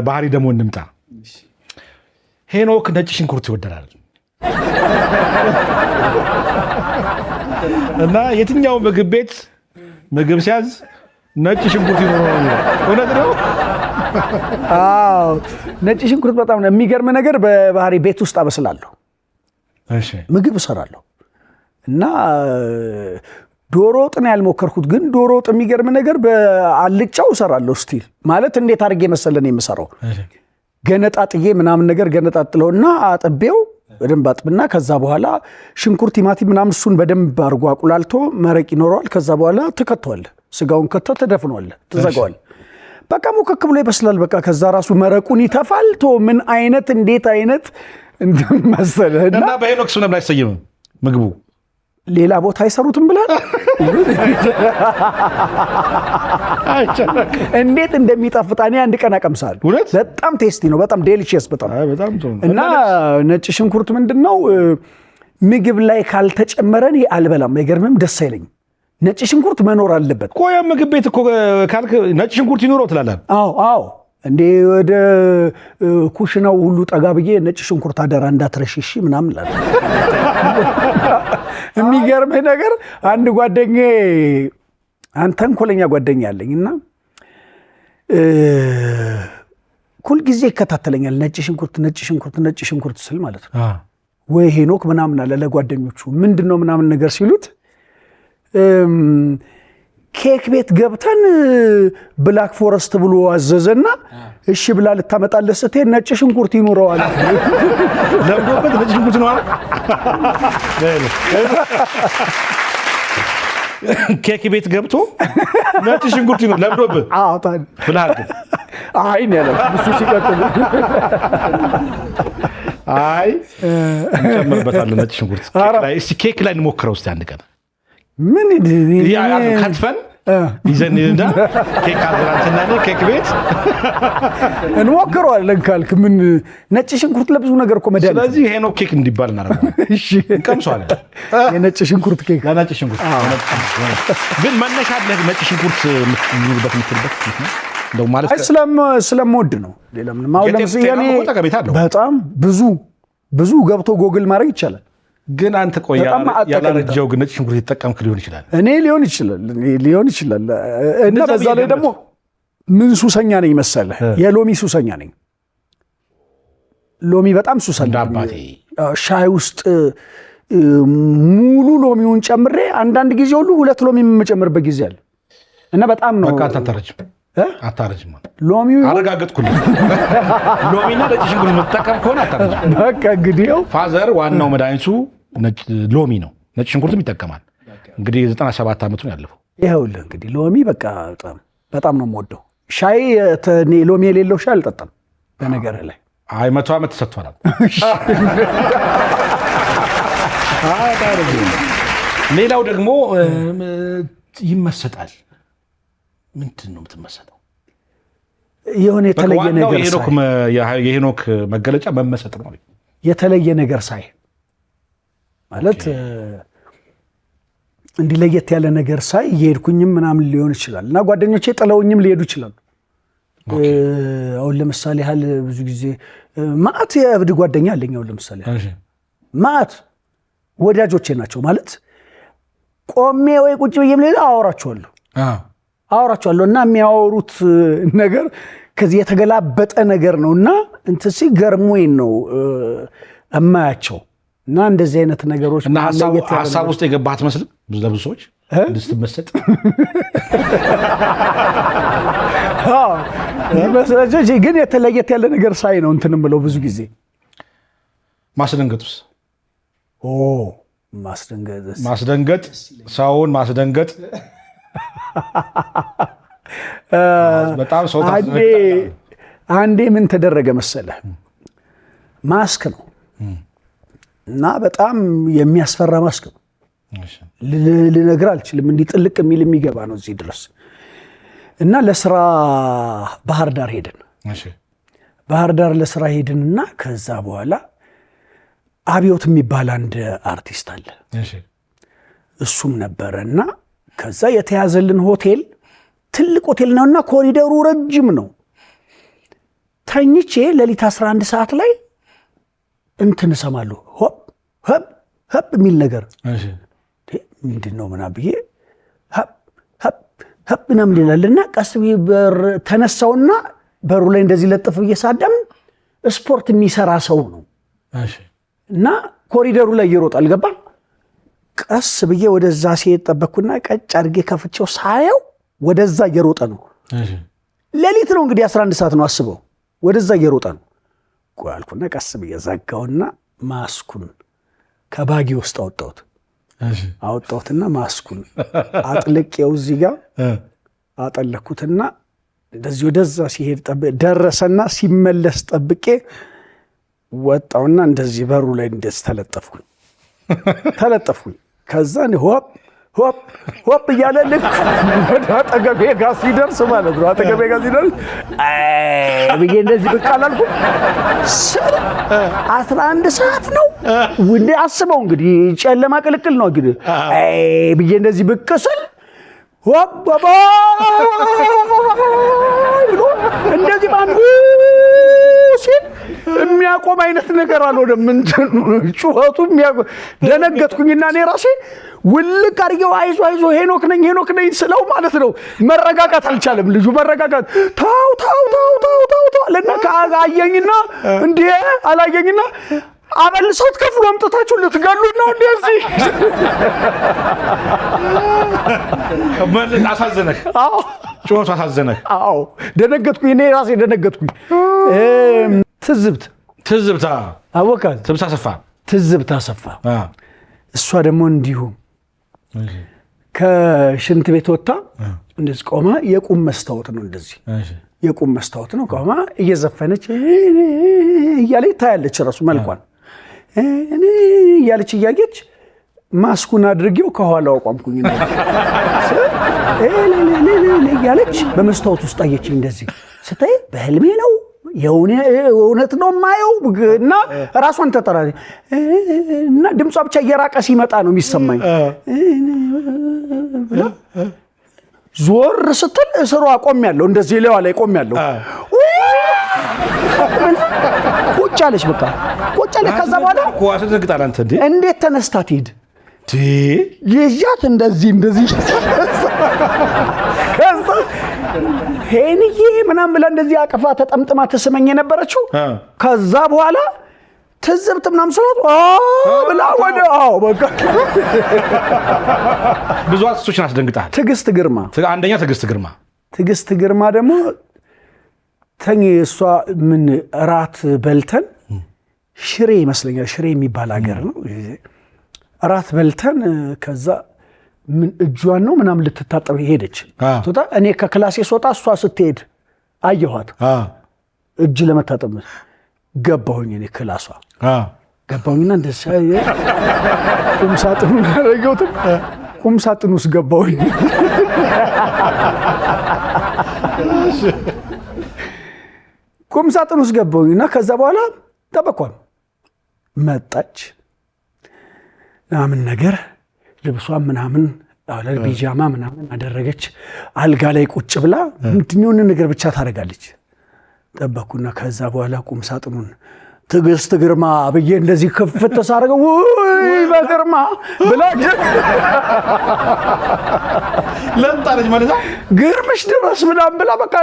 ባህሪ ደግሞ እንምጣ። ሄኖክ ነጭ ሽንኩርት ይወደዳል እና የትኛው ምግብ ቤት ምግብ ሲያዝ ነጭ ሽንኩርት ይኖረው? እውነት ነው? አዎ ነጭ ሽንኩርት በጣም ነው የሚገርም ነገር። በባህሪ ቤት ውስጥ አበስላለሁ፣ ምግብ እሰራለሁ እና ዶሮ ወጥ ነው ያልሞከርኩት። ግን ዶሮ ወጥ የሚገርም ነገር በአልጫው እሰራለሁ። ስቲል ማለት እንዴት አድርጌ መሰለን የምሰራው? ገነጣጥዬ ምናምን ነገር ገነጣጥለውና አጥቤው በደንብ አጥብና ከዛ በኋላ ሽንኩርት ቲማቲም ምናምን እሱን በደንብ አርጎ አቁላልቶ መረቅ ይኖረዋል። ከዛ በኋላ ተከቷል። ስጋውን ከተው ተደፍኗል፣ ተዘጋዋል። በቃ ሙክክ ብሎ ይበስላል። በቃ ከዛ ራሱ መረቁን ይተፋል። ምን አይነት እንዴት አይነት መሰለህ። እና በሄኖክ ስም ለምን አይሰየምም ምግቡ? ሌላ ቦታ አይሰሩትም ብለን እንዴት እንደሚጣፍጥ እኔ አንድ ቀን አቀምሳለሁ። በጣም ቴስቲ ነው። በጣም ዴሊሺየስ በጣም እና ነጭ ሽንኩርት ምንድነው ምግብ ላይ ካልተጨመረ እኔ አልበላም። አይገርምም? ደስ አይለኝም። ነጭ ሽንኩርት መኖር አለበት። ቆይ ምግብ ቤት እኮ ካልክ ነጭ ሽንኩርት ይኖረው ትላለህ? አዎ እንዴ ወደ ኩሽናው ሁሉ ጠጋ ብዬ ነጭ ሽንኩርት አደራ እንዳትረሽሽ ምናምን እላለሁ። የሚገርምህ ነገር አንድ ጓደኛዬ ተንኮለኛ ጓደኛ አለኝ እና ሁልጊዜ ይከታተለኛል። ነጭ ሽንኩርት ስል ማለት ነው። ወይ ሄኖክ ምናምን አለ ለጓደኞቹ ምንድነው ምናምን ነገር ሲሉት ኬክ ቤት ገብተን ብላክ ፎረስት ብሎ አዘዘና እሺ ብላ ልታመጣለት ስትሄድ ነጭ ሽንኩርት ይኖረዋል። ለምዶበት ነጭ ሽንኩርት ነው አለ። ኬክ ቤት ገብቶ ነጭ ሽንኩርት ነው ለምዶበት። አዎ ታዲያ ብላል። አይ ነው ያለው እሱ ሲቀጥል አይ እንጨምርበታለን ነጭ ሽንኩርት ኬክ ላይ እንሞክረው እስቲ አንድ ቀን ምን ከትፈን ይዘን እንዳ ኬክ አዘራንተና ኬክ ቤት እንሞክረዋለን ካልክ ምን ነጭ ሽንኩርት ለብዙ ነገር እኮ መድኃኒት። ስለዚህ ሄኖክ ኬክ እንዲባል እናደርጋለን። እሺ እንቀምሰዋለን። የነጭ ሽንኩርት ኬክ ነጭ ሽንኩርት ግን መነሻ አለ ነጭ ሽንኩርት የሚሉበት እንደው ማለት ስለምወድ ነው። ሌላ ምንም አሁን ለምሳሌ በጣም ብዙ ገብቶ ጎግል ማድረግ ይቻላል። ግን አንተ ቆይ ያላረጀው ግን ነጭ ሽንኩርት ይተጠቀምክ ሊሆን ይችላል። እኔ ሊሆን ይችላል እና በዛ ላይ ደግሞ ምን ሱሰኛ ነኝ መሰለህ? የሎሚ ሱሰኛ ነኝ። ሎሚ በጣም ሱሰኛ ነኝ። ሻይ ውስጥ ሙሉ ሎሚውን ጨምሬ አንዳንድ ጊዜ ሁሉ 2 ሎሚ የምጨምርበት ጊዜ አለ እና በጣም ነው። በቃ አታረጅም ሎሚው አረጋገጥኩልህ። ሎሚና ነጭ ሽንኩርት የምትጠቀም ከሆነ አታረጅም። በቃ እንግዲህ ፋዘር ዋናው መድኃኒቱ ሎሚ ነው። ነጭ ሽንኩርትም ይጠቀማል። እንግዲህ 97 ዓመቱ ነው ያለፈው። ይኸውልህ እንግዲህ ሎሚ በቃ በጣም ነው የምወደው። ሻይ ሎሚ የሌለው ሻይ አልጠጣም። በነገርህ ላይ 100 ዓመት ተሰጥቷል። ሌላው ደግሞ ይመሰጣል። ምንድን ነው የምትመሰጠው? የሆነ የተለየ ነገር የሄኖክ መገለጫ መመሰጥ ነው። የተለየ ነገር ሳይ ማለት እንዲህ ለየት ያለ ነገር ሳይ እየሄድኩኝም ምናምን ሊሆን ይችላል እና ጓደኞቼ ጥለውኝም ሊሄዱ ይችላሉ። አሁን ለምሳሌ ያህል ብዙ ጊዜ ማዕት የእብድ ጓደኛ አለኝ። አሁን ለምሳሌ ማዕት ወዳጆቼ ናቸው ማለት ቆሜ ወይ ቁጭ ብዬም ሌላ አወራቸዋለሁ እና የሚያወሩት ነገር ከዚህ የተገላበጠ ነገር ነው እና እንትን ሲገርሙኝ ነው እማያቸው እና እንደዚህ አይነት ነገሮች እና ሀሳብ ውስጥ የገባህ አትመስልም? ለብዙ ሰዎች እንድትመሰጥ ግን የተለየት ያለ ነገር ሳይ ነው እንትንም ብለው ብዙ ጊዜ ማስደንገጡስ? ማስደንገጥ ሰውን ማስደንገጥ በጣም ሰው አንዴ ምን ተደረገ መሰለህ? ማስክ ነው እና በጣም የሚያስፈራ ማስክ ነው። ልነግርህ አልችልም። እንዲህ ጥልቅ የሚል የሚገባ ነው እዚህ ድረስ እና ለስራ ባህር ዳር ሄድን እና ከዛ በኋላ አብዮት የሚባል አንድ አርቲስት አለ እሱም ነበረ እና ከዛ የተያዘልን ሆቴል ትልቅ ሆቴል ነውና ኮሪደሩ ረጅም ነው። ተኝቼ ሌሊት 11 ሰዓት ላይ እንትን እሰማለሁ ሆፕ ሆፕ ሆፕ የሚል ነገር ምንድነው ምናምን ብዬ ሆፕ ሆፕ ሆፕ ምናምን ይላልና ቀስ ብዬ ተነሳውና በሩ ላይ እንደዚህ ለጥፍ ብዬ ሳዳም ስፖርት የሚሰራ ሰው ነው እና ኮሪደሩ ላይ ይሮጣል። ገባ ቀስ ብዬ ወደዛ ሲሄድ ጠበቅኩና ቀጭ አድርጌ ከፍቼው ሳየው ወደዛ እየሮጠ ነው። ሌሊት ነው እንግዲህ 11 ሰዓት ነው አስበው። ወደዛ እየሮጠ ነው ቆያልኩና ቀስ ብዬ ዘጋውና ማስኩን ከባጊ ውስጥ አወጣሁትና ማስኩን አጥልቄው እዚህ ጋር አጠለኩትና እንደዚህ ወደዛ ሲሄድ ደረሰና ሲመለስ ጠብቄ ወጣውና እንደዚህ በሩ ላይ እንደዚህ ተለጠፍኩኝ። ከዛ ሆፕ እያለ ልክ ወደ አጠገቤ ጋር ሲደርስ ማለት ነው። አጠገቤ ጋር ሲደርስ ብዬ እንደዚህ ብቅ አላልኩም። 11 ሰዓት ነው እንዴ? አስበው እንግዲህ ጨለማ ቅልቅል ነው እንግዲህ ብዬ እንደዚህ ብቅ ስል ሆፕ ባባ ብሎ እንደዚህ ባንዱ ሲል የሚያቆም አይነት ነገር አልሆነም። ጩኸቱ ደነገጥኩኝና እኔ ራሴ ውልቅ አድርጌው አይዞ ሄኖክ ነኝ ስለው ማለት ነው መረጋጋት አልቻለም ልጁ። መረጋጋት ታው አለና አየኝና እንዴ አላየኝና አበልሰት ከፍሎ አምጥታችሁ ልትገሉት ነው እንደዚህ ማለት አሳዘነህ? አዎ ጩኸቱ አሳዘነህ? አዎ ደነገጥኩኝ፣ እኔ ራሴ ደነገጥኩኝ። ትዝብት አወቃት ትዝብት አሰፋ እሷ ደግሞ እንዲሁ ከሽንት ቤት ወጣ እንደዚህ ቆማ የቁም መስታወት ነው እንደዚህ የቁም መስታወት ነው ቆማ እየዘፈነች እያለች ታያለች ራሱ መልኳን እያለች እያየች ማስኩን አድርጌው ከኋላው ቆምኩኝ እያለች በመስታወት ውስጥ አየችኝ። እንደዚህ ስታይ በህልሜ ነው የእውነት ነው የማየው እና ራሷን ተጠራ እና ድምጿ ብቻ እየራቀ ሲመጣ ነው የሚሰማኝ። ዞር ስትል እስሯ ቆሜያለሁ፣ እንደዚህ ሌዋ ላይ ቆሜያለሁ። ቁጭ አለች፣ በቃ ቁጭ አለች። ከዛ በኋላ እንዴት ተነስታ ትሄድ ይዣት እንደዚህ ሄንዬ ምናምን ብላ እንደዚህ አቅፋ ተጠምጥማ ተስመኝ የነበረችው ከዛ በኋላ ትዝብት ምናምን ስላት ብላ ወደ በቃ ብዙ አርቲስቶችን አስደንግጣል። አንደኛ ትዕግስት ግርማ ደግሞ እሷ ምን እራት በልተን ሽሬ ይመስለኛል፣ ሽሬ የሚባል ሀገር ነው። እራት በልተን ከዛ ምን እጇን ነው ምናምን ልትታጠብ ሄደች። እኔ ከክላሴ ስወጣ እሷ ስትሄድ አየኋት። እጅ ለመታጠብ ገባሁኝ። እኔ ክላሷ ገባሁኝና እንደዛ ቁምሳጥኑን አረገውት ቁምሳጥኑ ውስጥ ገባሁኝ። ቁምሳጥኑ ውስጥ ገባሁኝና ከዛ በኋላ ጠበኳን መጣች ምናምን ነገር ልብሷን ምናምን ቢጃማ ምናምን አደረገች። አልጋ ላይ ቁጭ ብላ ምንድነው ነገር ብቻ ታደርጋለች። ጠበኩና ከዛ በኋላ ቁም ሳጥኑን ትዕግስት ግርማ ብዬ እንደዚህ ክፍት ሳደርገው ውይ በግርማ ብላ ለምጣለች ማለት ነው። ግርምሽ ድረስ ምናምን ብላ በቃ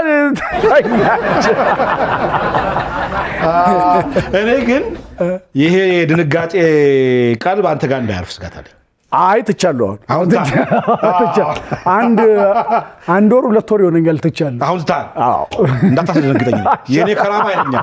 እኔ ግን ይሄ ድንጋጤ ቃል በአንተ ጋር እንዳያርፍ ስጋት አለኝ። አይ ትቻለሁ። አሁን አንድ ወር 2 ወር ይሆነኛል ትቻለሁ። አሁን እንዳታስደነግጠኝ የኔ ከራማ አይደኛ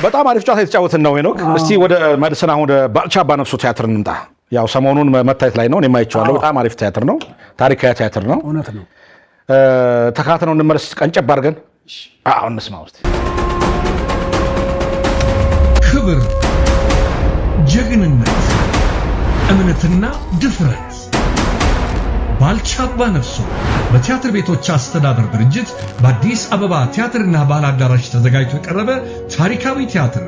በጣም አሪፍ ጨዋታ የተጫወትን ነው ሄኖክ። እስቲ ወደ መድሰና ወደ ባልቻ አባነፍሶ ቲያትር እንምጣ። ያው ሰሞኑን መታየት ላይ ነው፣ እኔ ማይቻለሁ። በጣም አሪፍ ቲያትር ነው፣ ታሪካዊ ቲያትር ነው። እውነት ነው። ተከታተለው እንመለስ። ቀንጨብ አድርገን አሁን እንስማ ውስጥ ክብር፣ ጀግንነት፣ እምነትና ድፍረት ባልቻ አባነፍሶ በቲያትር ቤቶች አስተዳደር ድርጅት በአዲስ አበባ ቲያትርና ባህል አዳራሽ ተዘጋጅቶ የቀረበ ታሪካዊ ቲያትር፣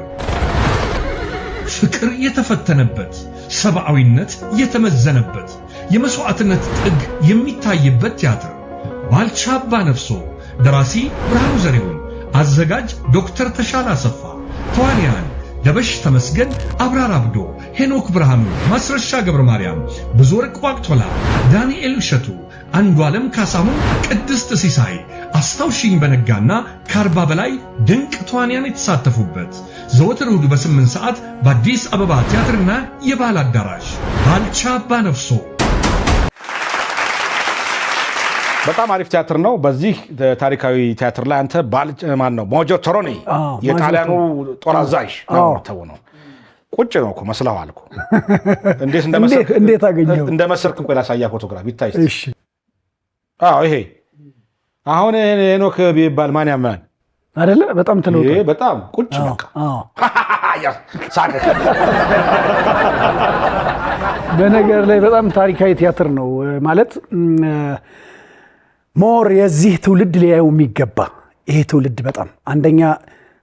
ፍቅር የተፈተነበት፣ ሰብአዊነት የተመዘነበት፣ የመስዋዕትነት ጥግ የሚታይበት ቲያትር ባልቻ አባነፍሶ። ደራሲ ብርሃኑ ዘሪሁን፣ አዘጋጅ ዶክተር ተሻለ አሰፋ፣ ተዋንያን ደበሽ ተመስገን፣ አብራር አብዶ፣ ሄኖክ ብርሃኑ፣ ማስረሻ ገብረ ማርያም፣ ብዙወርቅ ዋቅቶላ፣ ዳንኤል እሸቱ፣ አንዱ ዓለም ካሳሁን፣ ቅድስት ሲሳይ፣ አስታውሽኝ በነጋና ከ40 በላይ ድንቅ ተዋንያን የተሳተፉበት ዘወትር እሁድ በ8 ሰዓት በአዲስ አበባ ቲያትርና የባህል አዳራሽ ባልቻ አባነፍሶ። በጣም አሪፍ ቲያትር ነው። በዚህ ታሪካዊ ቲያትር ላይ አንተ ማን ነው ሞጆ ቶሮኒ የጣሊያኑ ጦር አዛዥ ነው። ቁጭ ነው እኮ መስለዋል እኮ እንዴት አገኘው? እንደመሰልክ እኮ ላሳያ ፎቶግራፍ ይታይ። እሺ ይሄ አሁን ሄኖክ ቢባል ማን ያምናል አይደለ? በጣም ተለውጦ በጣም ቁጭ በቃ በነገር ላይ በጣም ታሪካዊ ቲያትር ነው ማለት ሞር የዚህ ትውልድ ሊያየው የሚገባ ይሄ ትውልድ በጣም አንደኛ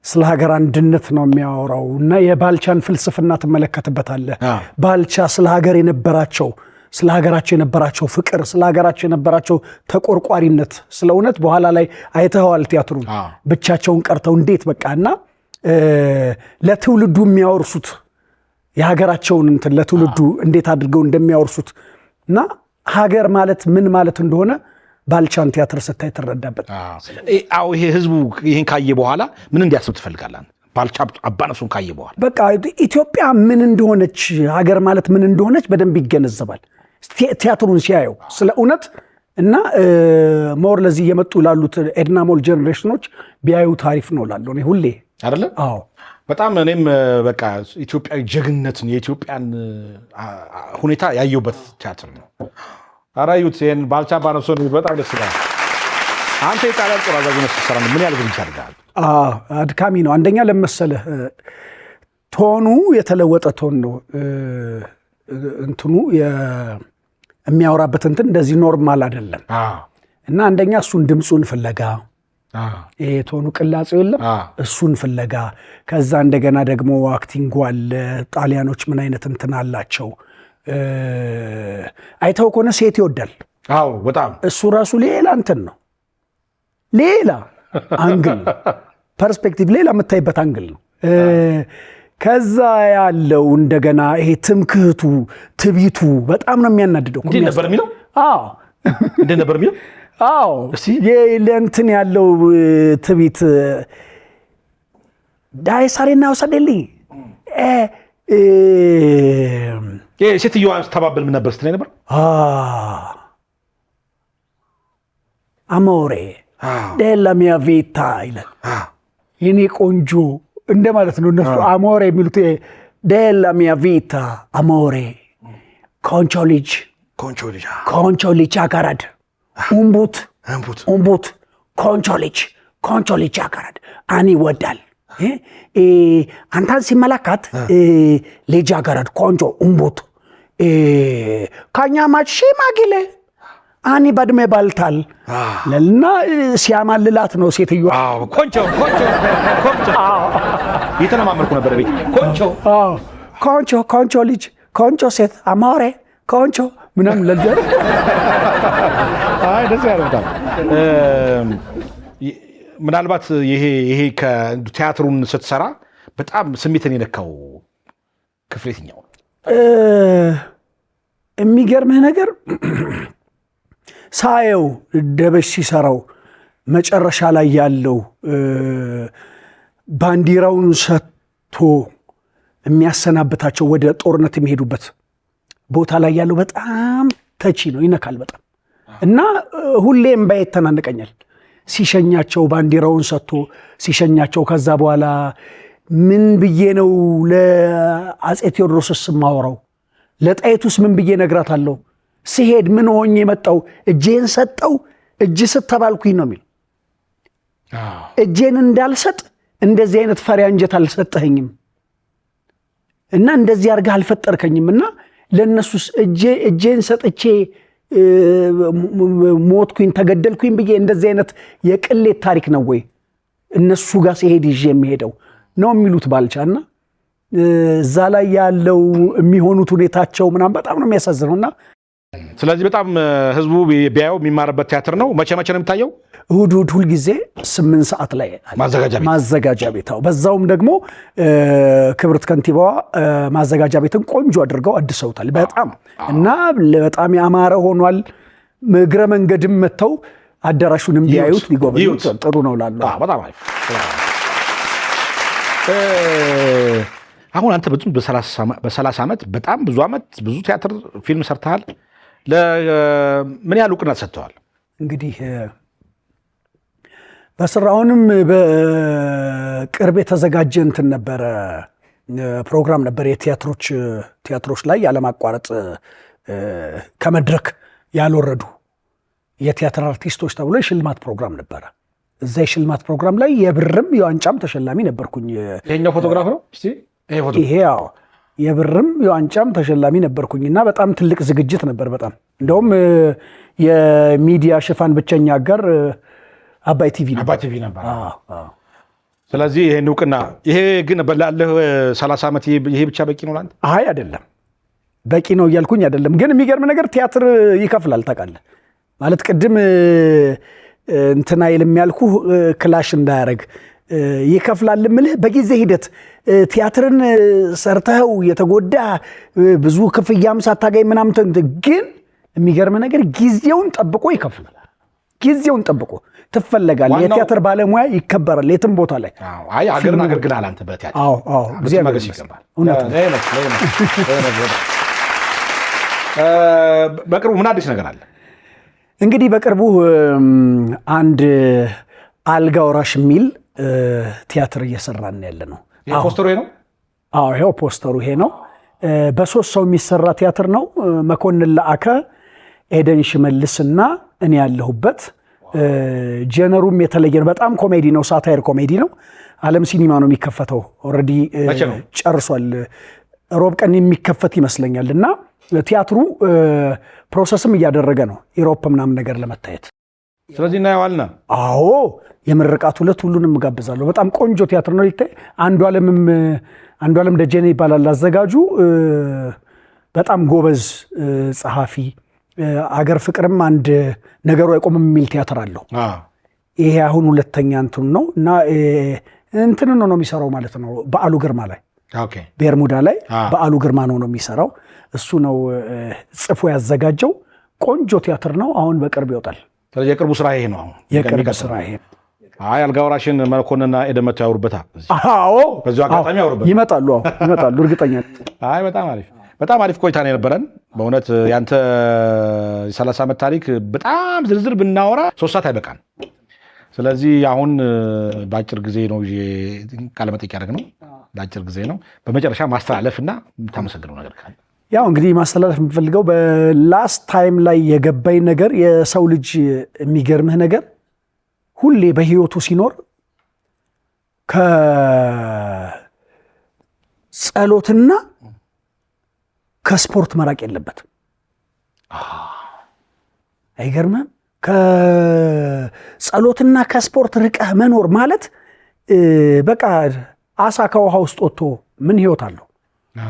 ስለ ሀገር አንድነት ነው የሚያወራው እና የባልቻን ፍልስፍና ትመለከትበታለህ። ባልቻ ስለ ሀገር የነበራቸው ስለ ሀገራቸው የነበራቸው ፍቅር፣ ስለ ሀገራቸው የነበራቸው ተቆርቋሪነት፣ ስለ እውነት በኋላ ላይ አይተኸዋል ቲያትሩን ብቻቸውን ቀርተው እንዴት በቃ እና ለትውልዱ የሚያወርሱት የሀገራቸውን እንትን ለትውልዱ እንዴት አድርገው እንደሚያወርሱት እና ሀገር ማለት ምን ማለት እንደሆነ ባልቻን ቲያትር ስታይ ትረዳበት። ይሄ ህዝቡ ይሄን ካየ በኋላ ምን እንዲያስብ ትፈልጋለህ? ባልቻ አባነሱን ካየ በኋላ በቃ ኢትዮጵያ ምን እንደሆነች ሀገር ማለት ምን እንደሆነች በደንብ ይገነዘባል ቲያትሩን ሲያየው ስለ እውነት እና ሞር ለዚህ እየመጡ ላሉት ኤድናሞል ጀነሬሽኖች ቢያዩ ታሪፍ ነው ላለው እኔ ሁሌ አይደለ? አዎ በጣም እኔም በቃ ኢትዮጵያዊ ጀግንነትን የኢትዮጵያን ሁኔታ ያየውበት ቲያትር ነው። አራዩት ይሄን ባልቻ አባነሱን በጣም ደስ ይላል። አንተ የጣሊያን ጦር አዛዥ ነህ ስትሰራ ምን ያህል ጊዜ ታደርጋለህ? አድካሚ ነው። አንደኛ ለመሰለህ ቶኑ የተለወጠ ቶን ነው። እንትኑ የሚያወራበት እንትን እንደዚህ ኖርማል አይደለም እና አንደኛ እሱን ድምፁን ፍለጋ ቶኑ ቅላጼው የለም እሱን ፍለጋ ከዛ እንደገና ደግሞ አክቲንጉ አለ። ጣሊያኖች ምን አይነት እንትን አላቸው አይተው ከሆነ ሴት ይወዳል። አዎ በጣም እሱ ራሱ ሌላ እንትን ነው። ሌላ አንግል ፐርስፔክቲቭ ሌላ የምታይበት አንግል ነው። ከዛ ያለው እንደገና ይሄ ትምክህቱ ትቢቱ በጣም ነው የሚያናድደው። እንዴ ነበር የሚለው? አዎ እንዴ ነበር የሚለው? አዎ ለእንትን ያለው ትቢት ዳይሳሬና ወሰደልኝ ሴትዮዋን ስታባብል ምን ነበር ስትለኝ ነበር? አሞሬ ዴላ ሚያ ቪታ ይላል። የኔ ቆንጆ እንደማለት ነው። እነሱ አሞሬ የሚሉት ዴላ ሚያ ቪታ አሞሬ ኮንቾ ልጅ አጋራድ ኡምቡት ኮንቾ ልጅ አጋራድ አኒ ይወዳል። አንተን ሲመለከት ልጅ አጋራድ ቆንጆ ኡምቡት ካኛማች ሽማግሌ አኒ በድሜ ባልታል ለልና ሲያማልላት ነው ሴትዮዋ። ቆንጆ የተነማመርኩ ነበር ቤት ቆንጆ ልጅ ቆንጆ ሴት አማሬ ቆንጆ ምናምን ለልጀር ደስ ያለታል። ምናልባት ይሄ ከቲያትሩን ስትሰራ በጣም ስሜትን የነካው ክፍል የትኛው? የሚገርምህ ነገር ሳየው ደበሽ ሲሰራው መጨረሻ ላይ ያለው ባንዲራውን ሰጥቶ የሚያሰናብታቸው ወደ ጦርነት የሚሄዱበት ቦታ ላይ ያለው በጣም ተቺ ነው፣ ይነካል በጣም እና ሁሌም ባይ ተናነቀኛል። ሲሸኛቸው ባንዲራውን ሰጥቶ ሲሸኛቸው ከዛ በኋላ ምን ብዬ ነው ለአፄ ቴዎድሮስስ ማወራው? ለጣይቱስ ምን ብዬ ነግራታለሁ? ሲሄድ ምን ሆኜ የመጣው እጄን ሰጠው እጅ ስተባልኩኝ ነው የሚል። እጄን እንዳልሰጥ እንደዚህ አይነት ፈሪያ እንጀት አልሰጠኸኝም እና እንደዚህ አድርገህ አልፈጠርከኝም እና ለእነሱስ እጄን ሰጥቼ ሞትኩኝ ተገደልኩኝ ብዬ እንደዚህ አይነት የቅሌት ታሪክ ነው ወይ እነሱ ጋር ሲሄድ ይዤ የሚሄደው ነው የሚሉት ባልቻና እዛ ላይ ያለው የሚሆኑት ሁኔታቸው ምናምን በጣም ነው የሚያሳዝነውና ስለዚህ በጣም ህዝቡ ቢያየው የሚማርበት ቲያትር ነው። መቼ ነው የሚታየው? እሑድ ሁልጊዜ 8 ሰዓት ላይ ማዘጋጃ ቤት። በዛውም ደግሞ ክብርት ከንቲባዋ ማዘጋጃ ቤትን ቆንጆ አድርገው አድሰውታል በጣም እና በጣም ያማረ ሆኗል። እግረ መንገድም መተው አዳራሹንም ቢያዩት ሊጎበኙት ጥሩ ነው ላለው። በጣም አሪፍ። አሁን አንተ በ30 ዓመት በጣም ብዙ ዓመት ብዙ ቲያትር ፊልም ሰርተሃል። ምን ያህል እውቅና ተሰጥተዋል? እንግዲህ በስራውንም በቅርብ የተዘጋጀ እንትን ነበረ ፕሮግራም ነበር ቲያትሮች ላይ ያለማቋረጥ ከመድረክ ያልወረዱ የቲያትር አርቲስቶች ተብሎ የሽልማት ፕሮግራም ነበረ። እዛ የሽልማት ፕሮግራም ላይ የብርም የዋንጫም ተሸላሚ ነበርኩኝ። ይሄኛው ፎቶግራፍ ነው። እስቲ ይሄ ያው የብርም የዋንጫም ተሸላሚ ነበርኩኝ እና በጣም ትልቅ ዝግጅት ነበር። በጣም እንደውም የሚዲያ ሽፋን ብቸኛ አጋር አባይ ቲቪ ነበር። ስለዚህ ይሄን እውቅና ይሄ ግን በላለህ 30 ዓመት ይሄ ብቻ በቂ ነው ላንተ? አይ አይደለም፣ በቂ ነው እያልኩኝ አይደለም። ግን የሚገርም ነገር ቲያትር ይከፍላል። ታውቃለህ ማለት ቅድም እንትና ይልም ያልኩህ ክላሽ እንዳያረግ ይከፍላል ምልህ በጊዜ ሂደት ቲያትርን ሰርተው የተጎዳ ብዙ ክፍያም ሳታገኝ ምናምን፣ ግን የሚገርም ነገር ጊዜውን ጠብቆ ይከፍላል። ጊዜውን ጠብቆ ትፈለጋል። የቲያትር ባለሙያ ይከበራል የትም ቦታ ላይ። አይ አገርን አገልግልሃል አንተ በቲያትር። አዎ እግዚአብሔር ይመስገን። በቅርቡ ምን አዲስ ነገር አለ? እንግዲህ በቅርቡ አንድ አልጋ ወራሽ የሚል ቲያትር እየሰራን ያለ ነው። ፖስተሩ ይሄ ነው? አዎ ይሄው ፖስተሩ ይሄ ነው። በሶስት ሰው የሚሰራ ቲያትር ነው። መኮንን ለአከ፣ ኤደን ሽመልስና እኔ ያለሁበት። ጀነሩም የተለየ ነው። በጣም ኮሜዲ ነው፣ ሳታይር ኮሜዲ ነው። ዓለም ሲኒማ ነው የሚከፈተው። ኦልሬዲ ጨርሷል። ሮብ ቀን የሚከፈት ይመስለኛል። እና ቲያትሩ ፕሮሰስም እያደረገ ነው ኢሮፕ ምናምን ነገር ለመታየት። ስለዚህ እናየዋልና። አዎ የምርቃት ሁለት ሁሉንም እጋብዛለሁ። በጣም ቆንጆ ቲያትር ነው። ይታይ አንዱ ዓለም ደጀኔ ይባላል አዘጋጁ። በጣም ጎበዝ ጸሐፊ። አገር ፍቅርም አንድ ነገሩ አይቆምም የሚል ቲያትር አለው። ይሄ አሁን ሁለተኛ እንትን ነው እና እንትን ነው የሚሰራው ማለት ነው። በዓሉ ግርማ ላይ ቤርሙዳ ላይ በዓሉ ግርማ ነው የሚሰራው። እሱ ነው ጽፎ ያዘጋጀው። ቆንጆ ቲያትር ነው። አሁን በቅርብ ይወጣል። ስለዚህ የቅርቡ ስራ ይሄ ነው። አሁን የቅርብ ስራ ይሄ። አይ አልጋ ወራሽን መኮንንና ኤደን መተው ያወሩበታል። አዎ በዚሁ አጋጣሚ ያወሩበት ይመጣሉ። እርግጠኛ ነኝ። አይ በጣም አሪፍ ቆይታ ነው የነበረን። በእውነት ያንተ የ30 ዓመት ታሪክ በጣም ዝርዝር ብናወራ 3 ሰዓት አይበቃን። ስለዚህ አሁን በአጭር ጊዜ ነው ቃለመጠይቅ ያደረግነው። በአጭር ጊዜ ነው። በመጨረሻ ማስተላለፍና የምታመሰግነው ነገር ካለ? ያው እንግዲህ ማስተላለፍ የምፈልገው በላስት ታይም ላይ የገባኝ ነገር የሰው ልጅ የሚገርምህ ነገር ሁሌ በህይወቱ ሲኖር ከጸሎትና ከስፖርት መራቅ የለበትም። አይገርምም? ከጸሎትና ከስፖርት ርቀህ መኖር ማለት በቃ አሳ ከውሃ ውስጥ ወጥቶ ምን ህይወት አለው?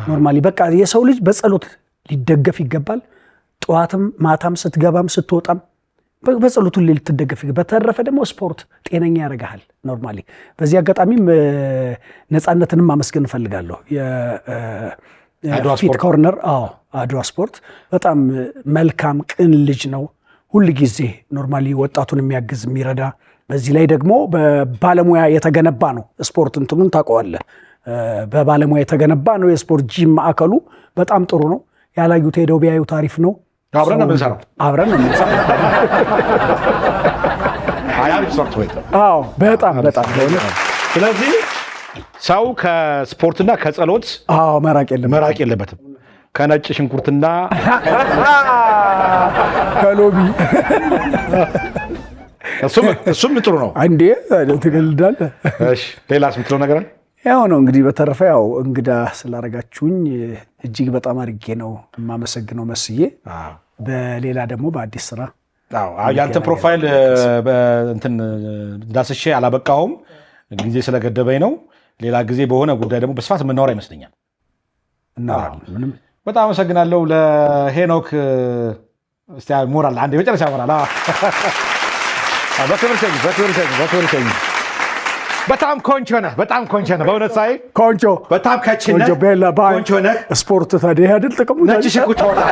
ኖርማሊ በቃ የሰው ልጅ በጸሎት ሊደገፍ ይገባል። ጠዋትም ማታም ስትገባም ስትወጣም በጸሎቱ ልትደገፍ ይገባል። በተረፈ ደግሞ ስፖርት ጤነኛ ያደርግሃል ኖርማሊ። በዚህ አጋጣሚም ነፃነትንም ማመስገን እፈልጋለሁ። ፊት ኮርነር አድዋ ስፖርት በጣም መልካም ቅን ልጅ ነው። ሁል ጊዜ ኖርማሊ ወጣቱን የሚያግዝ የሚረዳ፣ በዚህ ላይ ደግሞ በባለሙያ የተገነባ ነው። ስፖርት እንትኑን ታውቀዋለህ። በባለሙያ የተገነባ ነው። የስፖርት ጂም ማዕከሉ በጣም ጥሩ ነው። ያላዩት ሄደው ቢያዩ ታሪፍ ነው። አብረን ነው የምንሰራው። በጣም ስለዚህ ሰው ከስፖርትና ከጸሎት መራቅ የለበትም። ከነጭ ሽንኩርትና ከሎቢ እሱም ጥሩ ነው። አንዴ ትገልዳለህ። እሺ ሌላስ የምትለው ነገር አለ? ያው ነው እንግዲህ በተረፈ ያው እንግዳ ስላደረጋችሁኝ እጅግ በጣም አድርጌ ነው የማመሰግነው መስዬ። በሌላ ደግሞ በአዲስ ስራ ያንተ ፕሮፋይል እንትን ዳስሼ አላበቃሁም፣ ጊዜ ስለገደበኝ ነው። ሌላ ጊዜ በሆነ ጉዳይ ደግሞ በስፋት የምናወራ ይመስለኛል። በጣም አመሰግናለሁ ለሄኖክ። እስቲ ሞራል አንድ የመጨረሻ ሞራል በክብር ሸኝ። በጣም ኮንቾ ነህ፣ በእውነት ሳይ ኮንቾ፣ በጣም ከችነህ ኮንቾ ነህ። ስፖርት ታዲያ አይደል ጥቅሙ? ነጭ ሽንኩርት በጣም